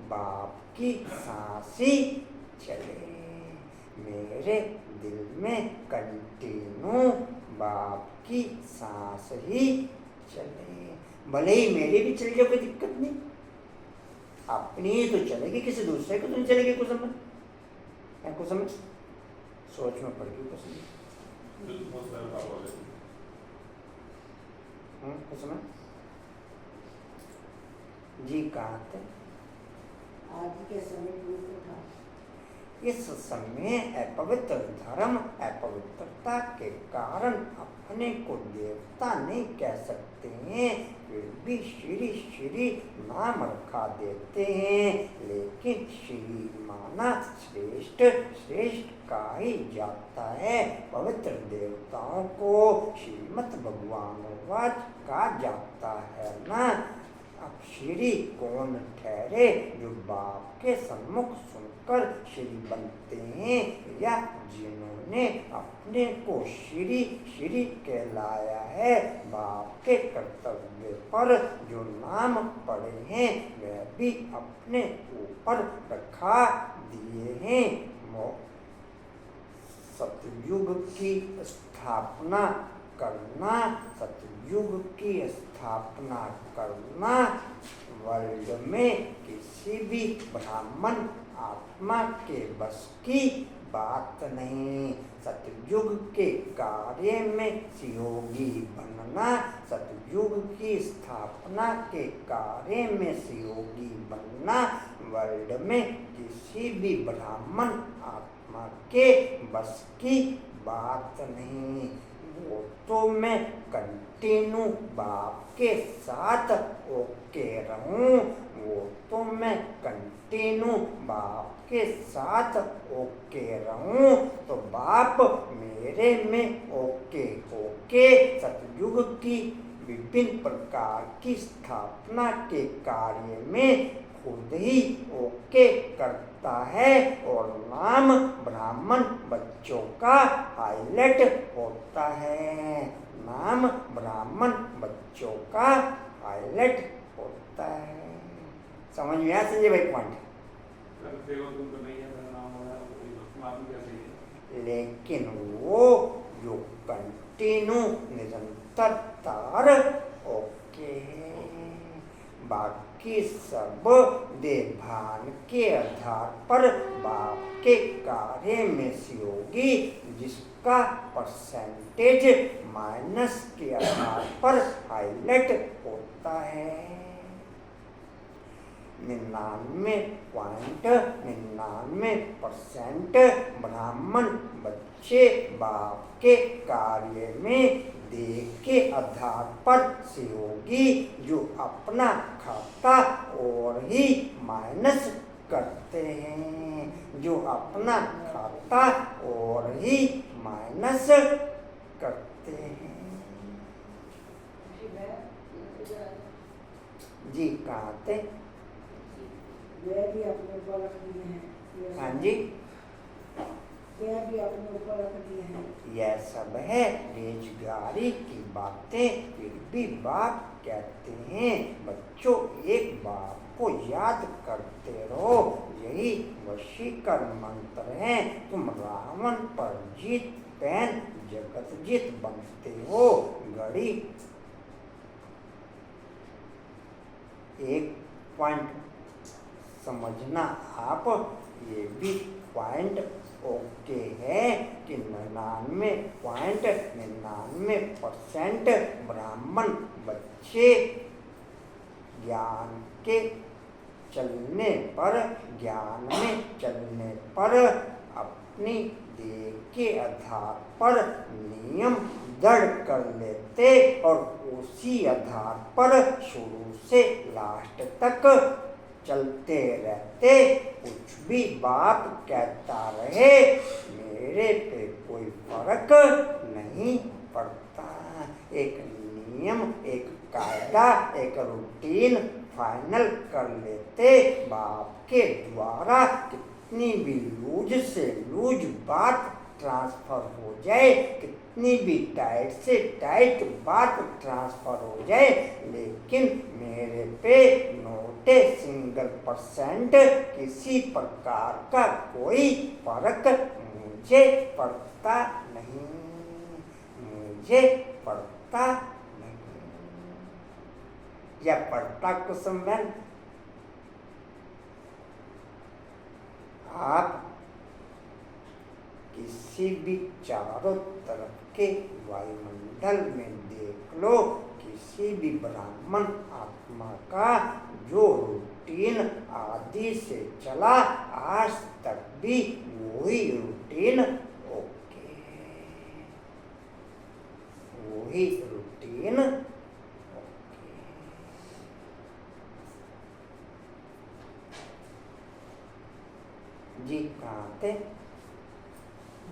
बाप की सांस ही चले। मेरे दिल में कंटिन्यू बाप की सांस ही चले। भले ही मेरी भी चल जाए कोई दिक्कत नहीं, अपनी ही तो चलेगी, किसी दूसरे को तो नहीं चलेगी। कुछ समझ मैं कुछ समझ सोच में पड़ गई। कुछ समझ जी कहाँ थे? आज के समय में था इस समय अपवित्र धर्म अपवित्रता के कारण अपने को देवता नहीं कह सकते हैं, फिर भी श्री श्री नाम रखा देते हैं। लेकिन श्री माना श्रेष्ठ, श्रेष्ठ का ही जाता है। पवित्र देवताओं को श्रीमद् भगवानुवाच का जाता है ना। अब श्री कौन ठहरे? जो बाप के सम्मुख सुनकर श्री बनते हैं या जिन्होंने अपने को श्री श्री कहलाया है। बाप के कर्तव्य पर जो नाम पड़े हैं वह भी अपने ऊपर रखा दिए हैं। सतयुग की स्थापना करना, सतयुग की स्थापना करना वर्ल्ड में किसी भी ब्राह्मण आत्मा के बस की बात नहीं। सतयुग के कार्य में सहयोगी बनना, सतयुग की स्थापना के कार्य में सहयोगी बनना वर्ल्ड में किसी भी ब्राह्मण आत्मा के बस की बात नहीं। वो तो मैं कंटिन्यू बाप के साथ ओके रहूं, वो तो मैं कंटिन्यू बाप के साथ ओके रहूं तो बाप मेरे में ओके होके सतयुग की विभिन्न प्रकार की स्थापना के कार्य में खुद ही ओके करता है और नाम ब्राह्मण बच्चों का हाईलाइट होता है। नाम ब्राह्मण बच्चों का हाईलाइट होता है। समझ में आया संजय भाई पॉइंट? लेकिन वो जो कंटिन्यू निरंतर तार ओके है। बाकी सब देभान के आधार पर बाप के कार्य में सहयोगी जिसका परसेंटेज माइनस के आधार पर हाईलाइट होता है। 99.99% ब्राह्मण बच्चे बाप के कार्य में देह के आधार पर सहयोगी जो अपना खाता और ही माइनस करते हैं, जो अपना खाता और ही माइनस करते हैं। जी कहाँ थे? वह भी अपने ऊपर रख लिए हैं। हाँ जी, वह भी अपने ऊपर रख लिए हैं। यह सब है बेरोजगारी की बातें, फिर भी बाप कहते हैं बच्चों एक बाप को याद करते रहो, यही वशीकर मंत्र है। तुम रावण पर जीत पैन जगत जीत बनते हो। घड़ी एक पॉइंट समझना आप, ये भी पॉइंट ओके है कि 99.99% ब्राह्मण बच्चे ज्ञान के चलने पर, ज्ञान में चलने पर अपनी देह के आधार पर नियम दृढ़ कर लेते और उसी आधार पर शुरू से लास्ट तक चलते रहते, कुछ भी बाप कहता रहे, मेरे पे कोई फर्क नहीं पड़ता। एक नियम, एक कायदा, एक रूटीन फाइनल कर लेते, बाप के द्वारा कितनी भी लूज से लूज बात ट्रांसफर हो जाए, कितनी भी टाइट से टाइट बात ट्रांसफर हो जाए, लेकिन मेरे पे नोट ए सिंगल% किसी प्रकार का कोई फर्क मुझे पड़ता नहीं, मुझे पड़ता नहीं। या पड़ता कुसुमबेन? आप किसी भी चारों तरफ के वायुमंडल में देख लो, किसी भी ब्राह्मण आत्मा का जो रूटीन आदि से चला, आज तक भी वही रूटीन ओके, वही रूटीन ओके। जी कहाँ थे?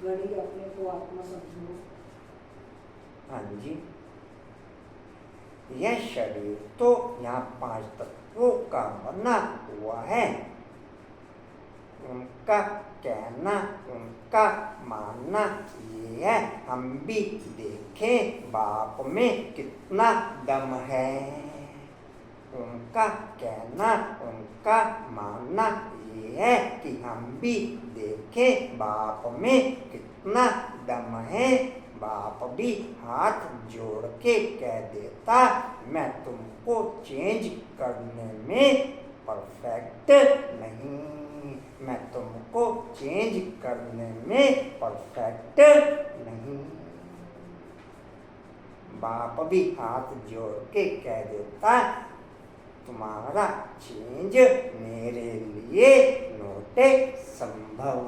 घड़ी अपने को आत्मा समझो। हाँ जी, यह शरीर तो यहाँ 5 तत्वों का बना हुआ है। उनका कहना, उनका मानना ये है, हम भी देखें बाप में कितना दम है। उनका कहना, उनका मानना ये है कि हम भी देखें बाप में कितना दम है। बाप भी हाथ जोड़ के कह देता, मैं तुमको चेंज करने में परफेक्ट नहीं, मैं तुमको चेंज करने में परफेक्ट नहीं। बाप भी हाथ जोड़ के कह देता, तुम्हारा चेंज मेरे लिए नोटे संभव,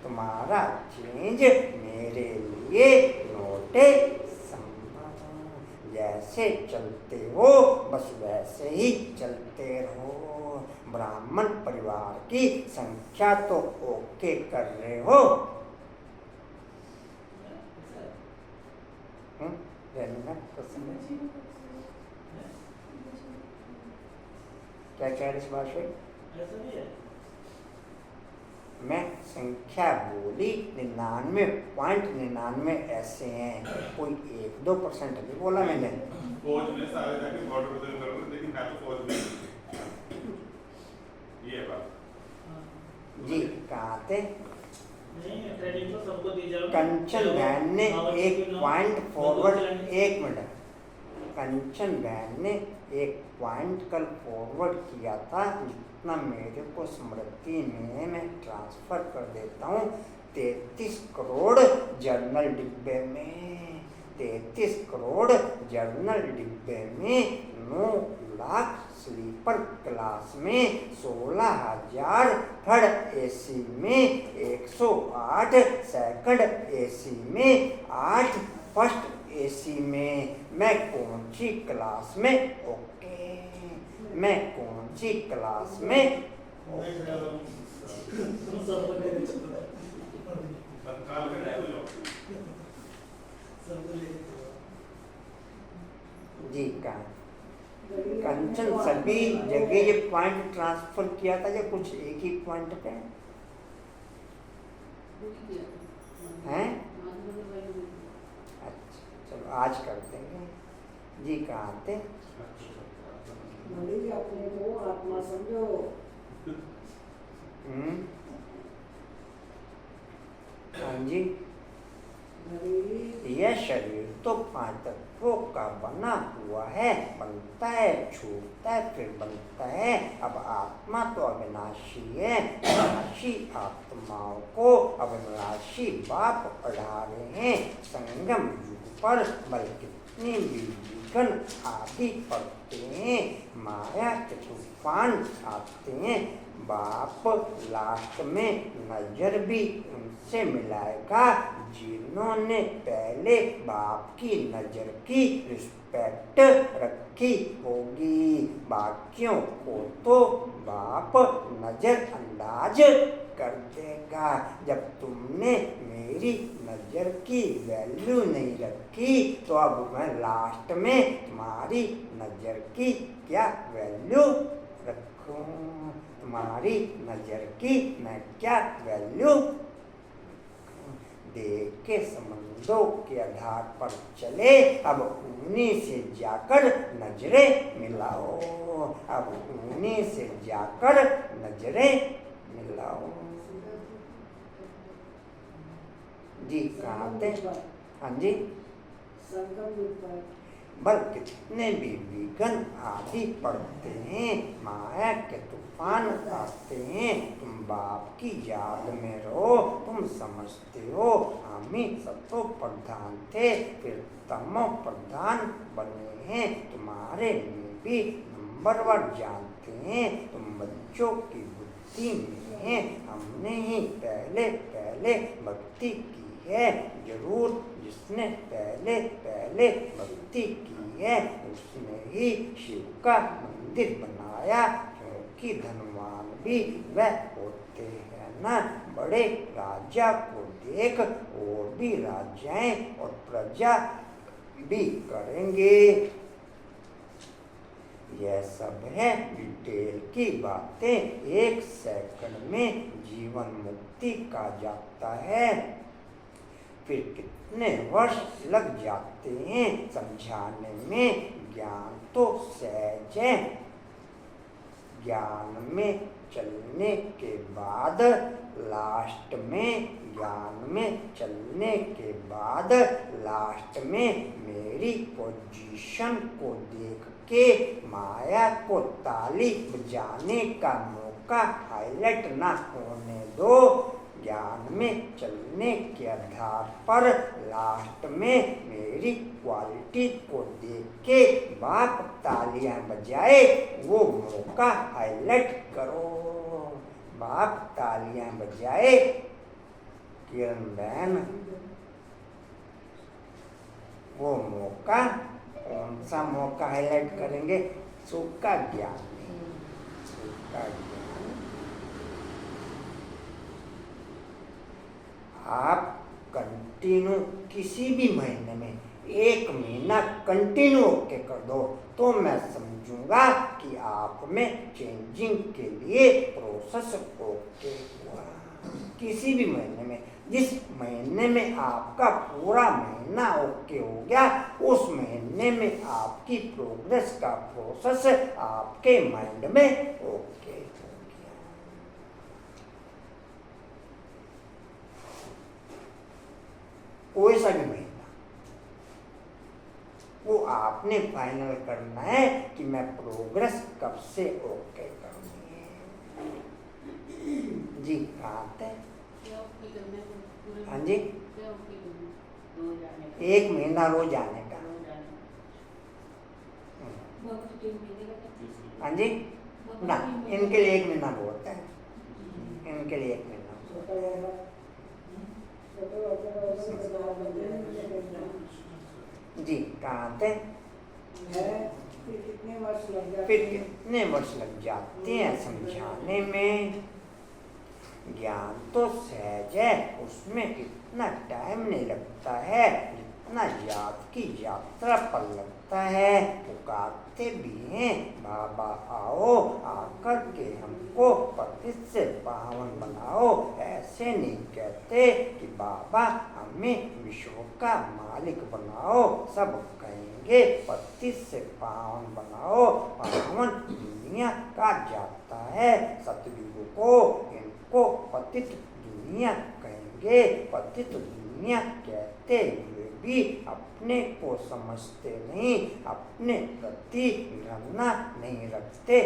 तुम्हारा चेंज मेरे लिए नोटे संभव। जैसे चलते हो बस वैसे ही चलते रहो। ब्राह्मण परिवार की संख्या तो ओके कर रहे हो। क्या कह रहे सुभाष भाई? मैं संख्या बोली 99.99 ऐसे हैं, कोई 1-2% नहीं बोला मैंने। फौज में सारे जाके बॉर्डर पे करोगे, लेकिन मैं तो फौज में ये बात जी कहाँ थे? ट्रेनिंग तो सबको दी जाओ। कंचन बहन ने एक पॉइंट फॉरवर्ड, एक मिनट, कंचन बहन ने एक पॉइंट कल फॉरवर्ड किया था, जितना मेरे को स्मृति में मैं ट्रांसफर कर देता हूँ। 33 करोड़ जर्नल डिब्बे में, 33 करोड़ जर्नल डिब्बे में 9 लाख स्लीपर क्लास में, 16,000 थर्ड एसी में, 108 सेकंड एसी में, 8 फर्स्ट एसी में। मैं कौन सी क्लास में ओके, मैं कौन सी क्लास में तत्काल में नहीं हो जी कहाँ? कंचन सभी जगह ये पॉइंट ट्रांसफर किया था या कुछ एक ही पॉइंट पे हैं? अच्छा चलो आज कर देंगे। जी कहाँ थे? घड़ी अपने को आत्मा समझो। हाँ जी, घड़ी यह शरीर तो 5 तत्वों का बना हुआ है, बनता है, छूटता है, फिर बनता है। अब आत्मा तो अविनाशी है, अविनाशी आत्माओं को अविनाशी बाप पढ़ा रहे हैं। संगम युग पर बल्कि कितने भी विघ्न आदि पड़ते हैं, माया के तूफान आते हैं, बाप लास्ट में नजर भी उनसे मिलाएगा, जिन्होंने पहले बाप की नजर की रिस्पेक्ट रखी होगी, बाकियों को तो बाप नजरअंदाज कर देगा। जब तुमने मेरी नजर की वैल्यू नहीं रखी तो अब मैं लास्ट में तुम्हारी नजर की क्या वैल्यू रखूं? तुम्हारी नजर की मैं क्या वैल्यू? देख के संबंधों के आधार पर चले, अब उन्हीं से जाकर नजरें मिलाओ, अब उन्हीं से जाकर नजरें मिलाओ। जी कहाँ थे? हाँ जी। बल कितने भी विघ्न आदि पड़ते हैं, माया के तूफान आते हैं, तुम बाप की याद में रहो। तुम समझते हो हम ही सतो प्रधान थे, फिर तमो प्रधान बने हैं। तुम्हारे में भी नंबरवार जानते हैं, तुम बच्चों की बुद्धि में हैं। हमने ही पहले पहले भक्ति की है, जरूर जिसने पहले पहले भक्ति की है उसने ही शिव का मंदिर बनाया, क्योंकि धनवान भी वह होते हैं ना। बड़े राजा को देख और भी राजाएं और प्रजा भी करेंगे। यह सब है डिटेल की बातें, एक सेकंड में जीवन मुक्ति का जाता है, फिर कितने वर्ष लग जाते हैं समझाने में। ज्ञान तो सहज है, ज्ञान में चलने के बाद लास्ट में, ज्ञान में चलने के बाद लास्ट में मेरी पोजीशन को देख के माया को ताली बजाने का मौका हाईलाइट ना होने दो। ज्ञान में चलने के आधार पर लास्ट में मेरी क्वालिटी को देख के बाप तालियां बजाए, वो मौका हाईलाइट करो। बाप तालियां बजाए, किरण बहन, वो मौका, कौन सा मौका हाईलाइट करेंगे? सुख का ज्ञान, सुख का ज्ञान। आप कंटिन्यू किसी भी महीने में 1 महीना कंटिन्यू ओके कर दो तो मैं समझूंगा कि आप में चेंजिंग के लिए प्रोसेस ओके हुआ। किसी भी महीने में, जिस महीने में आपका पूरा महीना ओके हो गया, उस महीने में आपकी प्रोग्रेस का प्रोसेस आपके माइंड में ओके हो गया। कोई सा भी महीना वो आपने फाइनल करना है कि मैं प्रोग्रेस कब से ओके करनी है। जी कहाँ थे? हाँ जी, 1 महीना रोज आने का। हाँ जी ना, इनके लिए 1 महीना बहुत है, इनके लिए 1 महीना। जी कहाँ थे? फिर कितने वर्ष लग जाते फिर हैं? कितने वर्ष लग जाते हैं समझाने में। ज्ञान तो सहज है, उसमें इतना टाइम नहीं लगता है जितना याद की यात्रा पर लगता है। पुकारते भी हैं, बाबा आओ, आकर के हमको पतित से पावन बनाओ। ऐसे नहीं कहते कि बाबा हमें विश्व का मालिक बनाओ, सब कहेंगे पतित से पावन बनाओ। पावन दुनिया का जाता है, सतयुग को इनको पतित दुनिया कहेंगे। पतित दुनिया कहते हुए भी अपने को समझते नहीं, अपने प्रति घृणा नहीं रखते।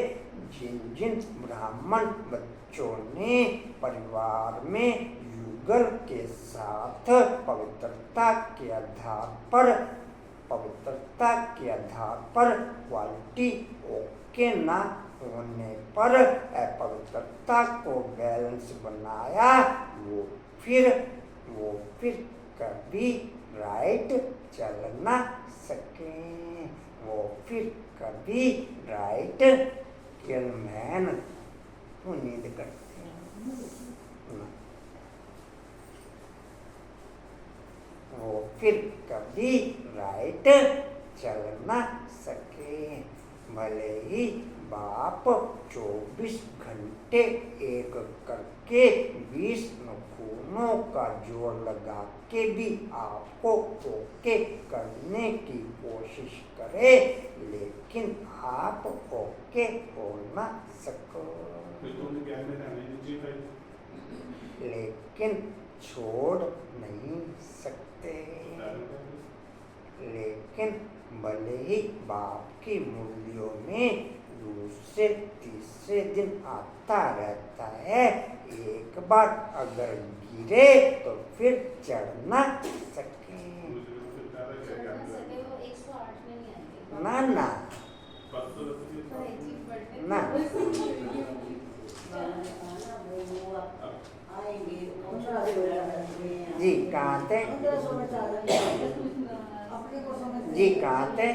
जिन जिन ब्राह्मण बच्चों ने परिवार में युगल के साथ पवित्रता के आधार पर क्वालिटी ओके ना होने पर अपवित्रता को बैलेंस बनाया, वो फिर कभी राइट चल ना सके, वो फिर कभी राइट किलमैन तो नींद करते हैं, वो फिर कभी राइट चल ना सके, भले ही बाप 24 घंटे एक करके 20 खूनों का जोर लगा के भी आपको ओके करने की कोशिश करे, लेकिन आप ओके हो ना सको, लेकिन छोड़ नहीं सकते, लेकिन भले ही बाप की मुरलियों में दूसरे तीसरे दिन आता रहता है, एक बार अगर गिरे तो फिर चढ़ ना सके, वो 108 में नहीं आएंगे ना ना ना जी कहाँ थे जी कहाँ थे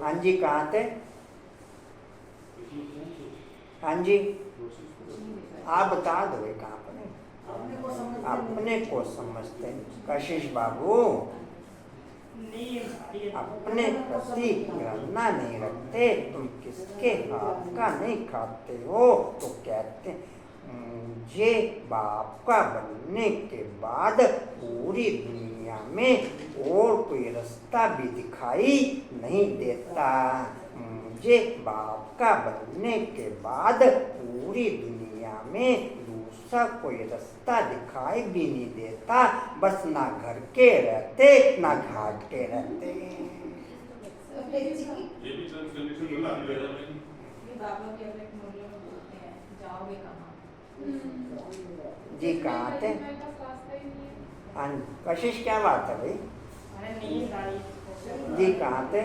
हाँ जी कहाँ थे हाँ जी आप बता दो कहाँ पर है, अपने को समझते हैं कशिश बाबू, अपने प्रति घृणा नहीं रखते, तुम किसके हाथ का नहीं खाते हो, तो कहते मुझे बाप का बनने के बाद पूरी दुनिया में और कोई रास्ता भी दिखाई नहीं देता, मुझे बाप का बनने के बाद पूरी दुनिया में दूसरा कोई रास्ता दिखाई भी नहीं देता, बस ना घर के रहते ना घाट के रहते। जाओगे कहाँ? जी कहाँ थे? हाँ कशिश क्या बात है भाई? जी कहाँ थे?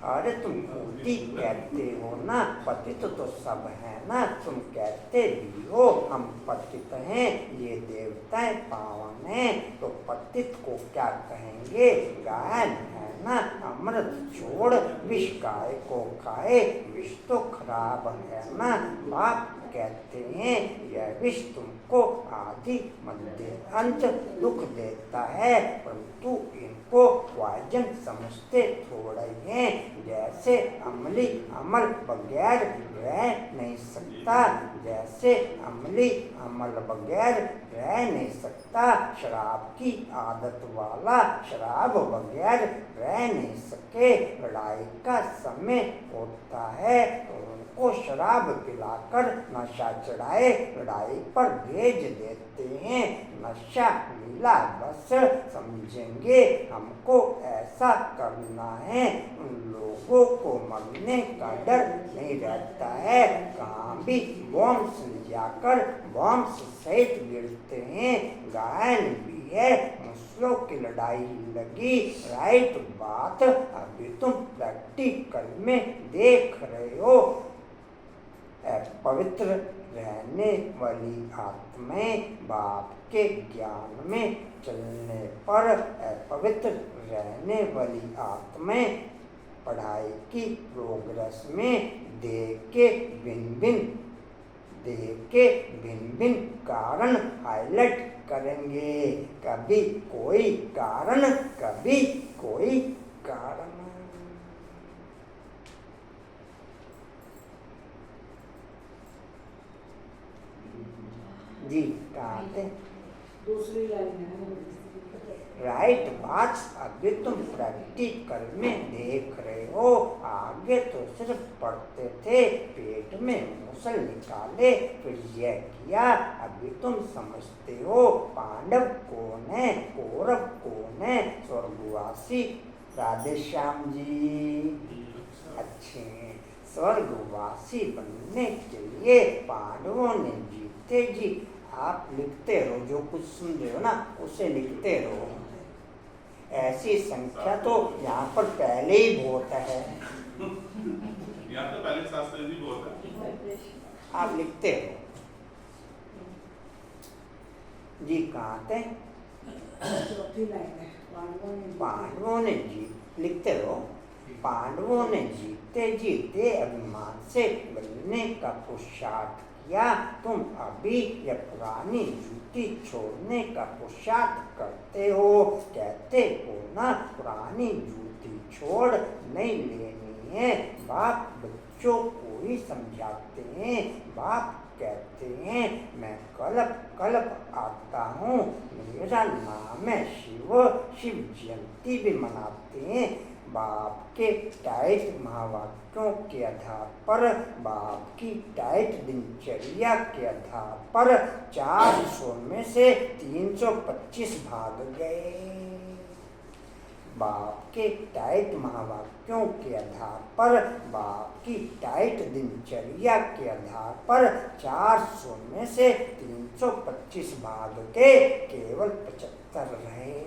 अरे तुम पति कहते हो ना, पतित तो सब है ना, तुम कहते भी हो हम पतित हैं, ये देवताएं पावन हैं, तो पतित को क्या कहेंगे, गायन है ना, अमृत छोड़ विष काय को खाए, विष तो खराब है ना, बाप कहते हैं यह विष तुमको आदि मध्य अंत दुख देता है, परंतु इनको वाजन समझते थोड़े हैं, जैसे अमली अमल बगैर रह नहीं सकता, जैसे अमली अमल बगैर रह नहीं सकता, शराब की आदत वाला शराब बगैर रह नहीं सके, लड़ाई का समय होता है तो उनको शराब पिलाकर नशा चढ़ाए लड़ाई पर भेज देते हैं, नशा मिला बस समझेंगे हमको ऐसा करना है, उन लोगों को मरने का डर नहीं रहता है, कहाँ भी बॉम्ब जाकर बॉम्ब सहित गिरते हैं, गायन भी है, मुस्लिमों की लड़ाई लगी, राइट बात अभी तुम प्रैक्टिकल में देख रहे हो, पवित्र रहने वाली आत्माएं बाप के ज्ञान में चलने पर पवित्र रहने वाली आत्माएं पढ़ाई की प्रोग्रेस में देह के भिन्न भिन्न कारण हाईलाइट करेंगे, कभी कोई कारण कभी कोई कारण। जी कहाँ थे? दूसरी लाइन है राइट बात अभी तुम प्रैक्टिकल में देख रहे हो, आगे तो सिर्फ पढ़ते थे, पेट में मुसल निकाले फिर यह किया, अभी तुम समझते हो पांडव कौन है, कौरव कौन है, स्वर्गवासी राधे श्याम जी अच्छे, स्वर्गवासी बनने के लिए पांडवों ने जीते जी, आप लिखते रहो, जो कुछ सुन रहे हो ना उसे लिखते रहो, ऐसी संख्या तो यहाँ पर पहले ही बहुत है, यहाँ तो पहले शास्त्र जी बहुत है, आप लिखते रहो। जी कहाँ थे? चौथी लाइन है, पांडवों ने जीत, लिखते रहो। पांडवों ने जीते जीते अभिमान से गलने का पुरुषार्थ किया। तुम अभी यह पुरानी जूती छोड़ने का पुरुषार्थ करते हो। कहते हो ना पुरानी जूती छोड़ नहीं लेनी है। बाप बच्चों को ही समझाते हैं। बाप कहते हैं मैं कल्प आता हूँ, मेरा नाम है शिव। शिव जयंती भी मनाते हैं। बाप के टाइट महावाक्यों के आधार पर, बाप की टाइट दिनचर्या के आधार पर 400 में से 325 भाग गए। बाप के टाइट महावाक्यों के आधार पर, बाप की टाइट दिनचर्या के आधार पर 400 में से 325 भाग के केवल 75 रहे।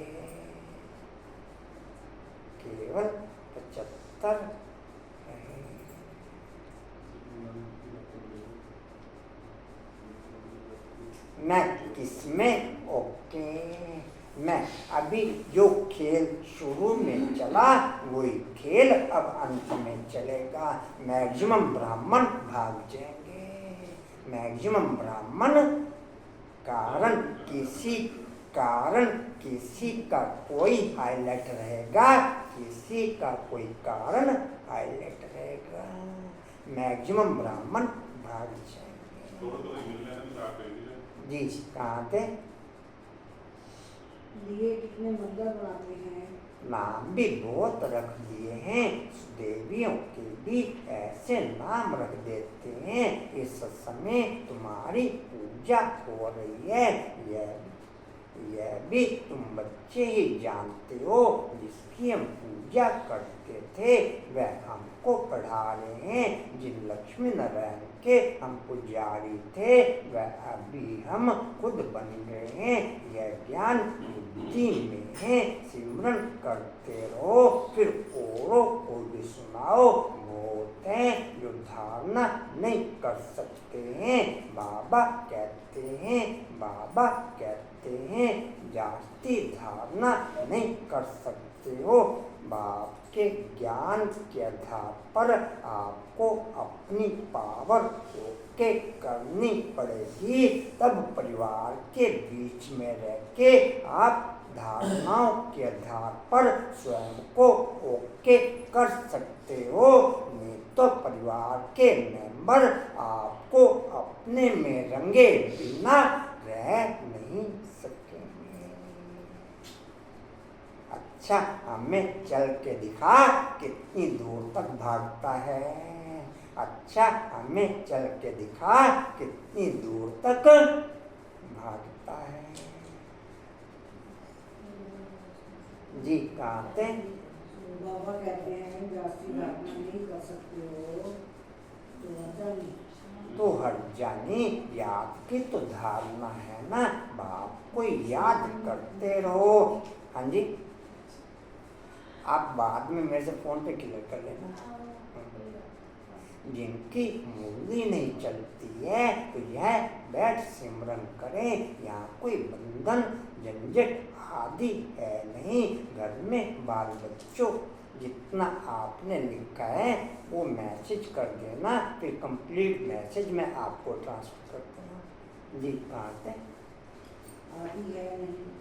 केवल 75 रहे। मैं किसमें ओके? मैं अभी जो खेल शुरू में चला वही खेल अब अंत में चलेगा। मैक्सिमम ब्राह्मण भाग जाएंगे। मैक्सिमम ब्राह्मण कारण किसी का कोई हाईलाइट रहेगा, किसी का कोई कारण हाईलाइट रहेगा। मैक्सिमम ब्राह्मण भाग जाएंगे। जी कहाँ थे? लिए कितने मंदिर बनाते हैं। नाम भी बहुत रख दिए हैं। देवियों के भी ऐसे नाम रख देते हैं। इस समय तुम्हारी पूजा हो रही है। यह भी तुम बच्चे ही जानते हो। जिसकी हम पूजा करते थे वह हमको पढ़ा रहे हैं। जिन लक्ष्मी नारायण के हम पुजारी थे वह अभी हम खुद बन गए हैं। यह ज्ञान बुद्धि में है। सिमरन करते रहो, फिर औरों को भी सुनाओ। बहुत हैं जो धारणा नहीं कर सकते हैं। बाबा कहते हैं जास्ती धारणा नहीं कर सकते हो। बाप के ज्ञान के आधार पर आपको अपनी पावर ओके करनी पड़ेगी। तब परिवार के बीच में रह के आप धारणाओं के आधार पर स्वयं को ओके कर सकते हो। नहीं तो परिवार के मेंबर आपको अपने में रंगे बिना रह नहीं सकेंगे। अच्छा हमें चल के दिखा कितनी दूर तक भागता है। अच्छा हमें चल के दिखा कितनी दूर तक भागता है। जी कहाँ थे? बाबा कहते हैं जास्ती धारणा नहीं कर सकते हो तो हर जानी याद की तो धारणा है ना। बाप को याद करते रहो। हाँ जी आप बाद में मेरे से फोन पे क्लियर कर लेना। जिनकी मूली नहीं चलती है तो यह बैठ सिमरन करें। यहाँ कोई बंधन झंझट आदि है नहीं। घर में बाल बच्चों जितना आपने लिखा है वो मैसेज कर देना, फिर कंप्लीट मैसेज मैं आपको ट्रांसफर करता हूँ। जी कहाँ से? आदि है नहीं।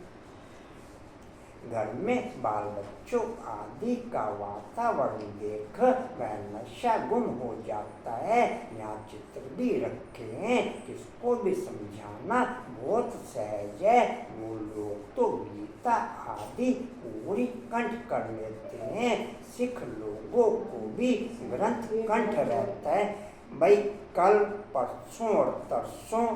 घर में बाल बच्चों आदि का वातावरण देख वह नशा गुम हो जाता है। यहाँ चित्र भी रखे हैं, किसको भी समझाना बहुत सहज है। वो लोग तो गीता आदि पूरी कंठ कर लेते हैं। सिख लोगों को भी ग्रंथ कंठ रहता है। भाई कल परसों और तरसों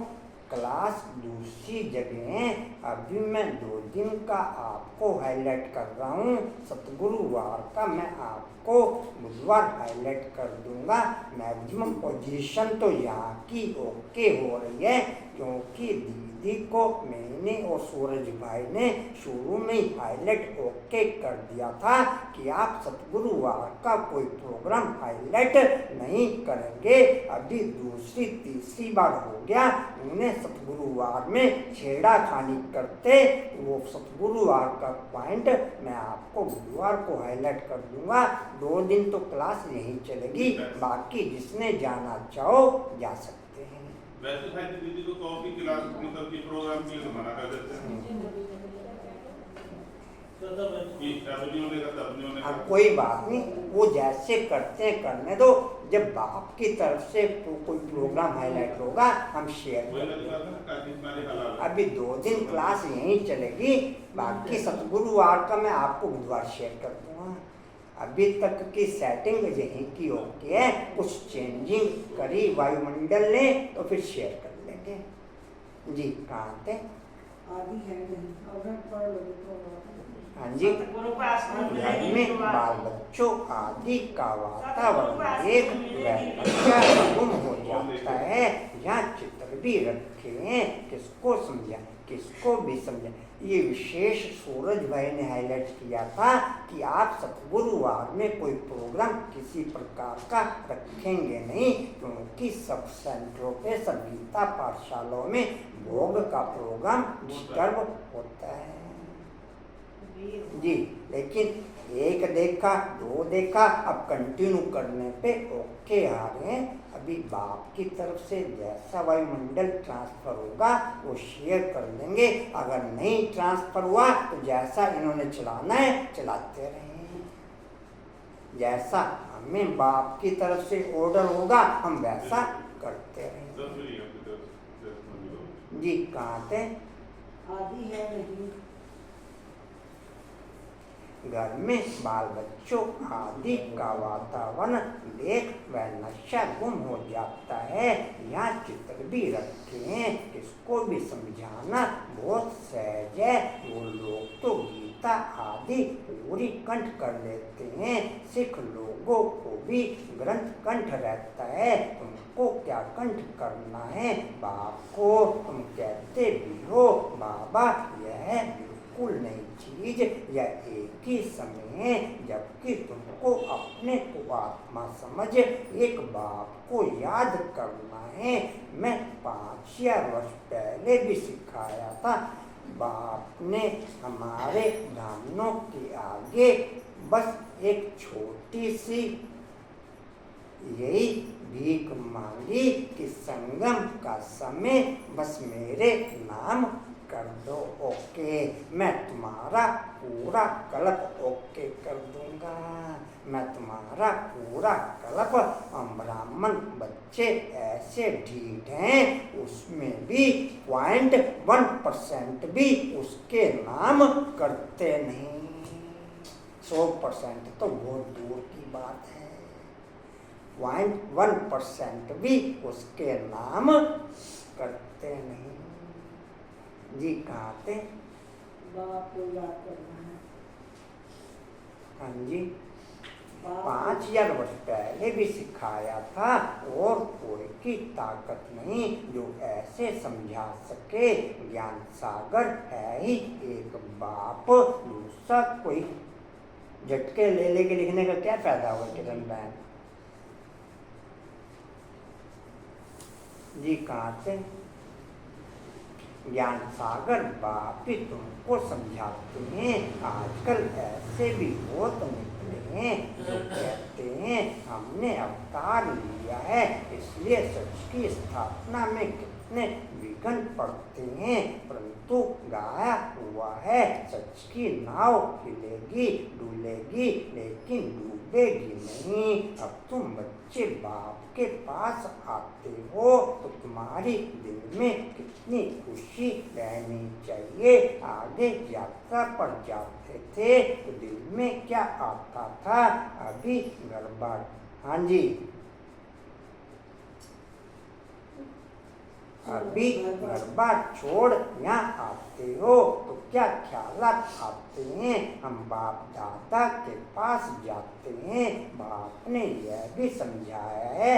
क्लास दूसरी जगह है। अभी मैं 2 दिन का आपको हाईलाइट कर रहा हूँ। सतगुरुवार का मैं आपको बुधवार हाईलाइट कर दूंगा। मैक्सिमम पोजीशन तो यहाँ की ओके हो रही है। क्योंकि दीदी को मैंने और सूरज भाई ने शुरू में ही हाईलाइट ओके कर दिया था कि आप सतगुरुवार का कोई प्रोग्राम हाईलाइट नहीं करेंगे। अभी दूसरी तीसरी बार हो गया उन्हें सतगुरुवार में छेड़ाखानी करते। वो सतगुरुवार का पॉइंट मैं आपको बुधवार को हाईलाइट कर दूंगा। 2 दिन तो क्लास यहीं चलेगी, बाकी जिसने जाना चाहो जा सकते हैं। वैसे भाई दीदी को कॉफी क्लास मतलब कि प्रोग्राम के लिए मना कर देते हैं कि तब नहीं होगा तब नहीं होगा। कोई बात नहीं, वो जैसे करते हैं करने दो। जब बाप की तरफ से कोई प्रोग्राम हाईलाइट होगा हम शेयर करेंगे। अभी 2 दिन क्लास यहीं चलेगी, बाकी सतगुरुवार का मैं आपको बुधवार शेयर कर दूंगा। अभी तक की सेटिंग यहीं की ओके है, कुछ चेंजिंग करी वायुमंडल ने तो फिर शेयर कर लेंगे। जी कहाँ थे? आदि है नहीं, अगर पढ़ लोगे तो हाँ जी, घर में बाल बच्चों आदि का वातावरण एक वह गुम हो जाता है। यहाँ चित्र भी रखे हैं, किसको समझा किसको भी समझा। ये विशेष सूरज भाई ने हाईलाइट किया था कि आप सतगुरुवार में कोई प्रोग्राम किसी प्रकार का रखेंगे नहीं, क्योंकि सब सेंटरों पे सब गीता पाठशालाओं में भोग का प्रोग्राम डिस्टर्ब होता है। जी, लेकिन 1 देखा 2 देखा, अब कंटिन्यू करने पे ओके आ रहे हैं। अभी बाप की तरफ से जैसा वायुमंडल ट्रांसफर होगा वो शेयर कर देंगे। अगर नहीं ट्रांसफर हुआ तो जैसा इन्होंने चलाना है चलाते रहें। जैसा हमें बाप की तरफ से ऑर्डर होगा हम वैसा करते रहें। जी कहाँ थे? आदि है नहीं, घर में बाल बच्चों आदि का वातावरण देख वह नशा गुम हो जाता है। यहाँ चित्र भी रखे हैं, किसको भी समझाना बहुत सहज है। वो लोग तो गीता आदि पूरी कंठ कर लेते हैं, सिख लोगों को भी ग्रंथ कंठ रहता है। तुमको क्या कंठ करना है? बाप को तुम कहते भी हो बाबा यह बिल्कुल नई चीज या एक ही समय है, जबकि तुमको अपने को आत्मा समझ एक बाप को याद करना है। मैं 5 वर्ष पहले भी सिखाया था। बाप ने हमारे ब्राह्मणों के आगे बस एक छोटी सी यही भीख मांगी कि संगम का समय बस मेरे नाम कर दो ओके, मैं तुम्हारा पूरा कल्प ओके कर दूंगा। मैं तुम्हारा पूरा कल्प। ब्राह्मण बच्चे ऐसे ढीठ हैं, उसमें भी 0.1% भी उसके नाम करते नहीं। 100% तो बहुत दूर की बात है। 0.1% भी उसके नाम करते नहीं। जी कहाँ थे? बाप को याद करना है। हाँ जी, 5000 वर्ष पहले भी सिखाया था। और कोई की ताकत नहीं जो ऐसे समझा सके। ज्ञान सागर है ही एक बाप, दूसरा कोई। झटके ले लेके लिखने का क्या फायदा हुआ किरण बहन? जी कहाँ थे? ज्ञान सागर बाप ही तुमको समझाते हैं। आजकल ऐसे भी बहुत निकले हैं जो कहते हैं हमने अवतार लिया है, इसलिए सच की स्थापना में कितने विघ्न पड़ते हैं। परंतु गाया हुआ है सच की नाव हिलेगी डुलेगी लेकिन डूबेगी नहीं। अब तुम बच्चे बाप के पास आते हो तो तुम्हारी दिल में कितनी खुशी रहनी चाहिए। आगे यात्रा पर जाते थे तो दिल में क्या आता था? अभी गड़बड़। हाँ जी, अभी घर बार छोड़ यहाँ आते हो तो क्या ख्यालात आते हैं? हम बाप दादा के पास जाते हैं। बाप ने यह भी समझाया है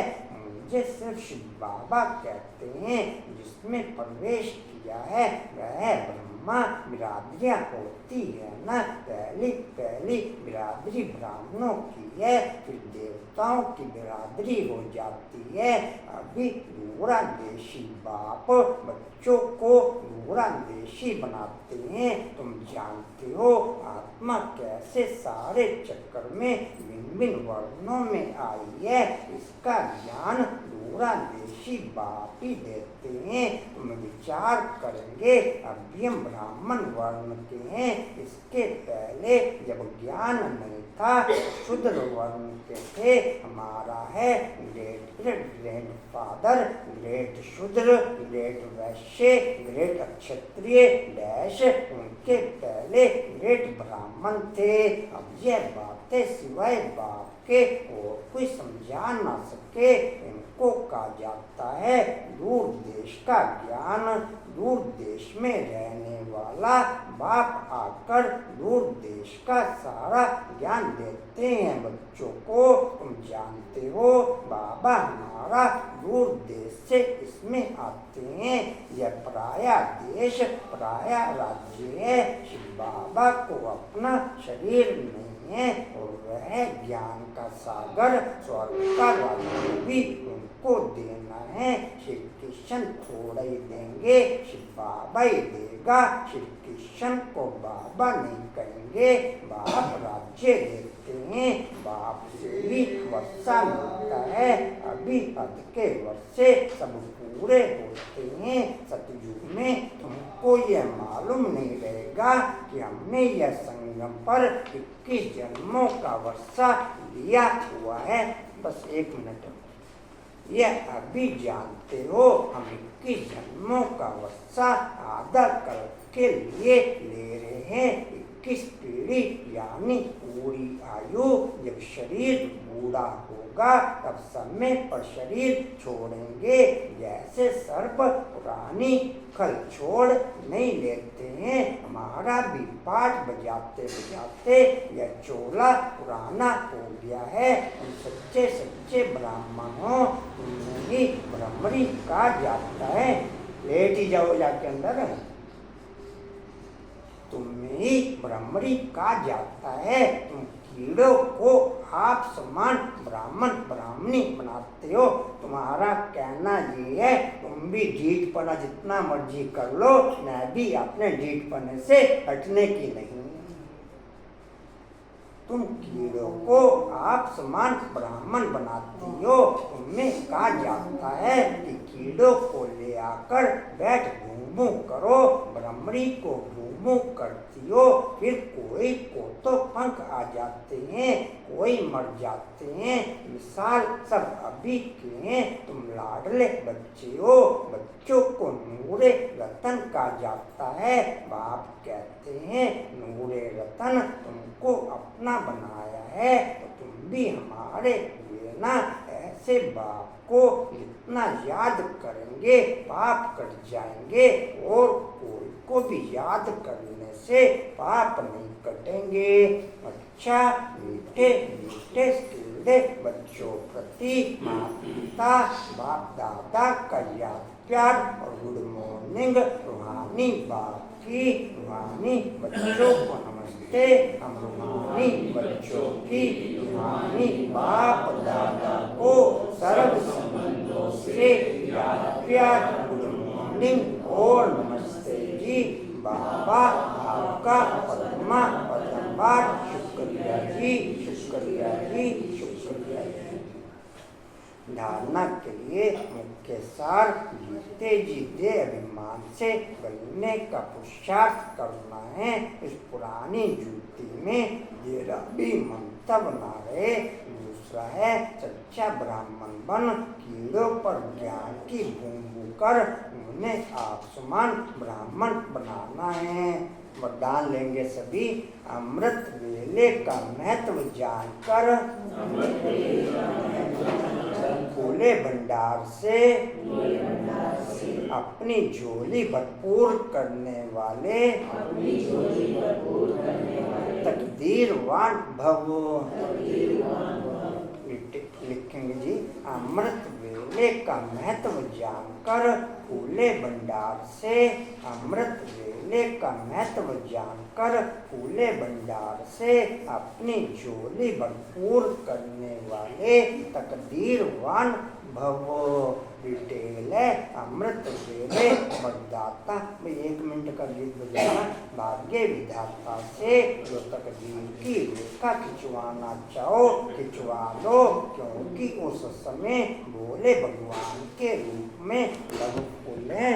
मुझे सिर्फ शिव बाबा कहते हैं। जिसमें प्रवेश किया है वह ब्रह्मा बिरादरियाँ होती है ना। पहली पहली बिरादरी ब्राह्मणों की है, फिर देवताओं की बिरादरी हो जाती है। अभी दूरा देशी बाप बच्चों को दूरा देशी बनाते हैं। तुम जानते हो आत्मा कैसे सारे चक्कर में भिन्न भिन्न वर्णों में आई है, इसका ज्ञान दूरा देशी बाप ही देते हैं। तुम विचार करेंगे अभी हम ब्राह्मण वर्ण के हैं। इसके पहले जब ज्ञान नहीं था शूद्र वर्ण के थे। हमारा है ग्रेट ग्रेट ग्रैंडफादर ग्रेट शूद्र ग्रेट वैश्य ग्रेट क्षत्रिय डैश, उनके पहले ग्रेट ब्राह्मण थे। अब यह बातें सिवाय बाप के और कोई समझा ना सके, इनको कहा जाता है दूर देश का ज्ञान। दूर देश में रहने वाला बाप आकर दूर देश का सारा ज्ञान देते हैं बच्चों को। तुम जानते हो बाबा हमारा दूर देश से इसमें आते हैं। यह पराया देश पराया राज्य है। शिव बाबा को अपना शरीर नहीं है और वह ज्ञान का सागर स्वर्ग का राज्य भी उनको देना है। श्री कृष्ण थोड़ा ही देंगे, शिव बाबा ही देगा। श्री कृष्ण को बाबा नहीं कहेंगे, बाप राज्य देते हैं। बाप से भी वर्षा मिलता है। अभी अध के वर्षे सब पूरे होते हैं। सतयुग में तुमको यह मालूम नहीं रहेगा कि हमने यह संगम पर 21 जन्मों का वर्षा लिया हुआ है। बस 1 मिनट, यह अभी जानते हो हम 21 जन्मों का वर्षा आधा करके लिए ले रहे हैं। 21 पीढ़ी यानी पूरी आयु। जब शरीर बूढ़ा होगा तब समय पर शरीर छोड़ेंगे। जैसे सर्प पुरानी खल छोड़ नहीं लेते हैं, हमारा भी पाठ बजाते बजाते यह चोला पुराना हो गया है। हम सच्चे सच्चे ब्राह्मण हो, तुम्हें ही ब्रह्मरी कहा जाता है। लेट ही जाओ जाके अंदर, तुम्हें ही ब्रह्मरी कहा जाता है। तुम कीड़ों को आप समान ब्राह्मण ब्राह्मणी बनाते हो। तुम्हारा कहना ये है तुम भी ढीठपना जितना मर्जी कर लो, मैं भी अपने ढीठपने से हटने की नहीं। तुम कीड़ों को आप समान ब्राह्मण बनाती हो। तुम्हें कहा जाता है कि कीड़ों को ले आकर बैठ घूमू करो। ब्रह्मरी को घूमू करती हो, फिर कोई को तो पंख आ जाते हैं, कोई मर जाते हैं। मिसाल सब अभी के हैं। तुम लाडले बच्चे हो, बच्चों को नूरे रतन कहा जाता है। बाप कहते हैं नूरे रतन तुमको अपना बनाया है, तो तुम भी हमारे हुए ना। ऐसे बाप को जितना याद करेंगे पाप कट जाएंगे, और कोई को भी याद करने से पाप नहीं कटेंगे। अच्छा मीठे मीठे सीधे बच्चों प्रति माता पिता बाप दादा का याद प्यार और गुड मॉर्निंग। रूहानी बाप की रूहानी बच्चों को नमस्ते। हम रूहानी बच्चों की रूहानी बाप दादा को सर्व संबंधों से याद प्यार गुड मॉर्निंग और नमस्ते जी। बाबा आपका पद्मा पद्मवार शुक्रिया जी, शुक्रिया जी, शुक्रिया जी। धारणा के लिए मुख्य सार जीते जी दे अभिमान से गलने का पुरुषार्थ करना है। इस पुरानी जूती में तेरा भी मंतव्य न रहे। दूसरा है सच्चा ब्राह्मण बन कीड़ों पर ज्ञान की बूंद कर उन्हें आप समान ब्राह्मण बनाना है। वरदान लेंगे सभी। अमृत वेले का महत्व जानकर खुले भंडार से अपनी झोली भरपूर करने वाले तकदीरवान भव। लिखेंगे जी। अमृत वेले वेले का महत्व जानकर फूले भंडार से, अमृत वेले का महत्व जानकर फूले भंडार से अपनी झोली भरपूर करने वाले तकदीरवान भव। डिटेल है अमृत वेले वरदाता। 1 मिनट का गीत बजाना। भाग्य विधाता से जो तकदीर की रेखा खिंचवाना चाहो खिंचवा लो, क्योंकि उस समय भोले भगवान के रूप में लघु फूल है।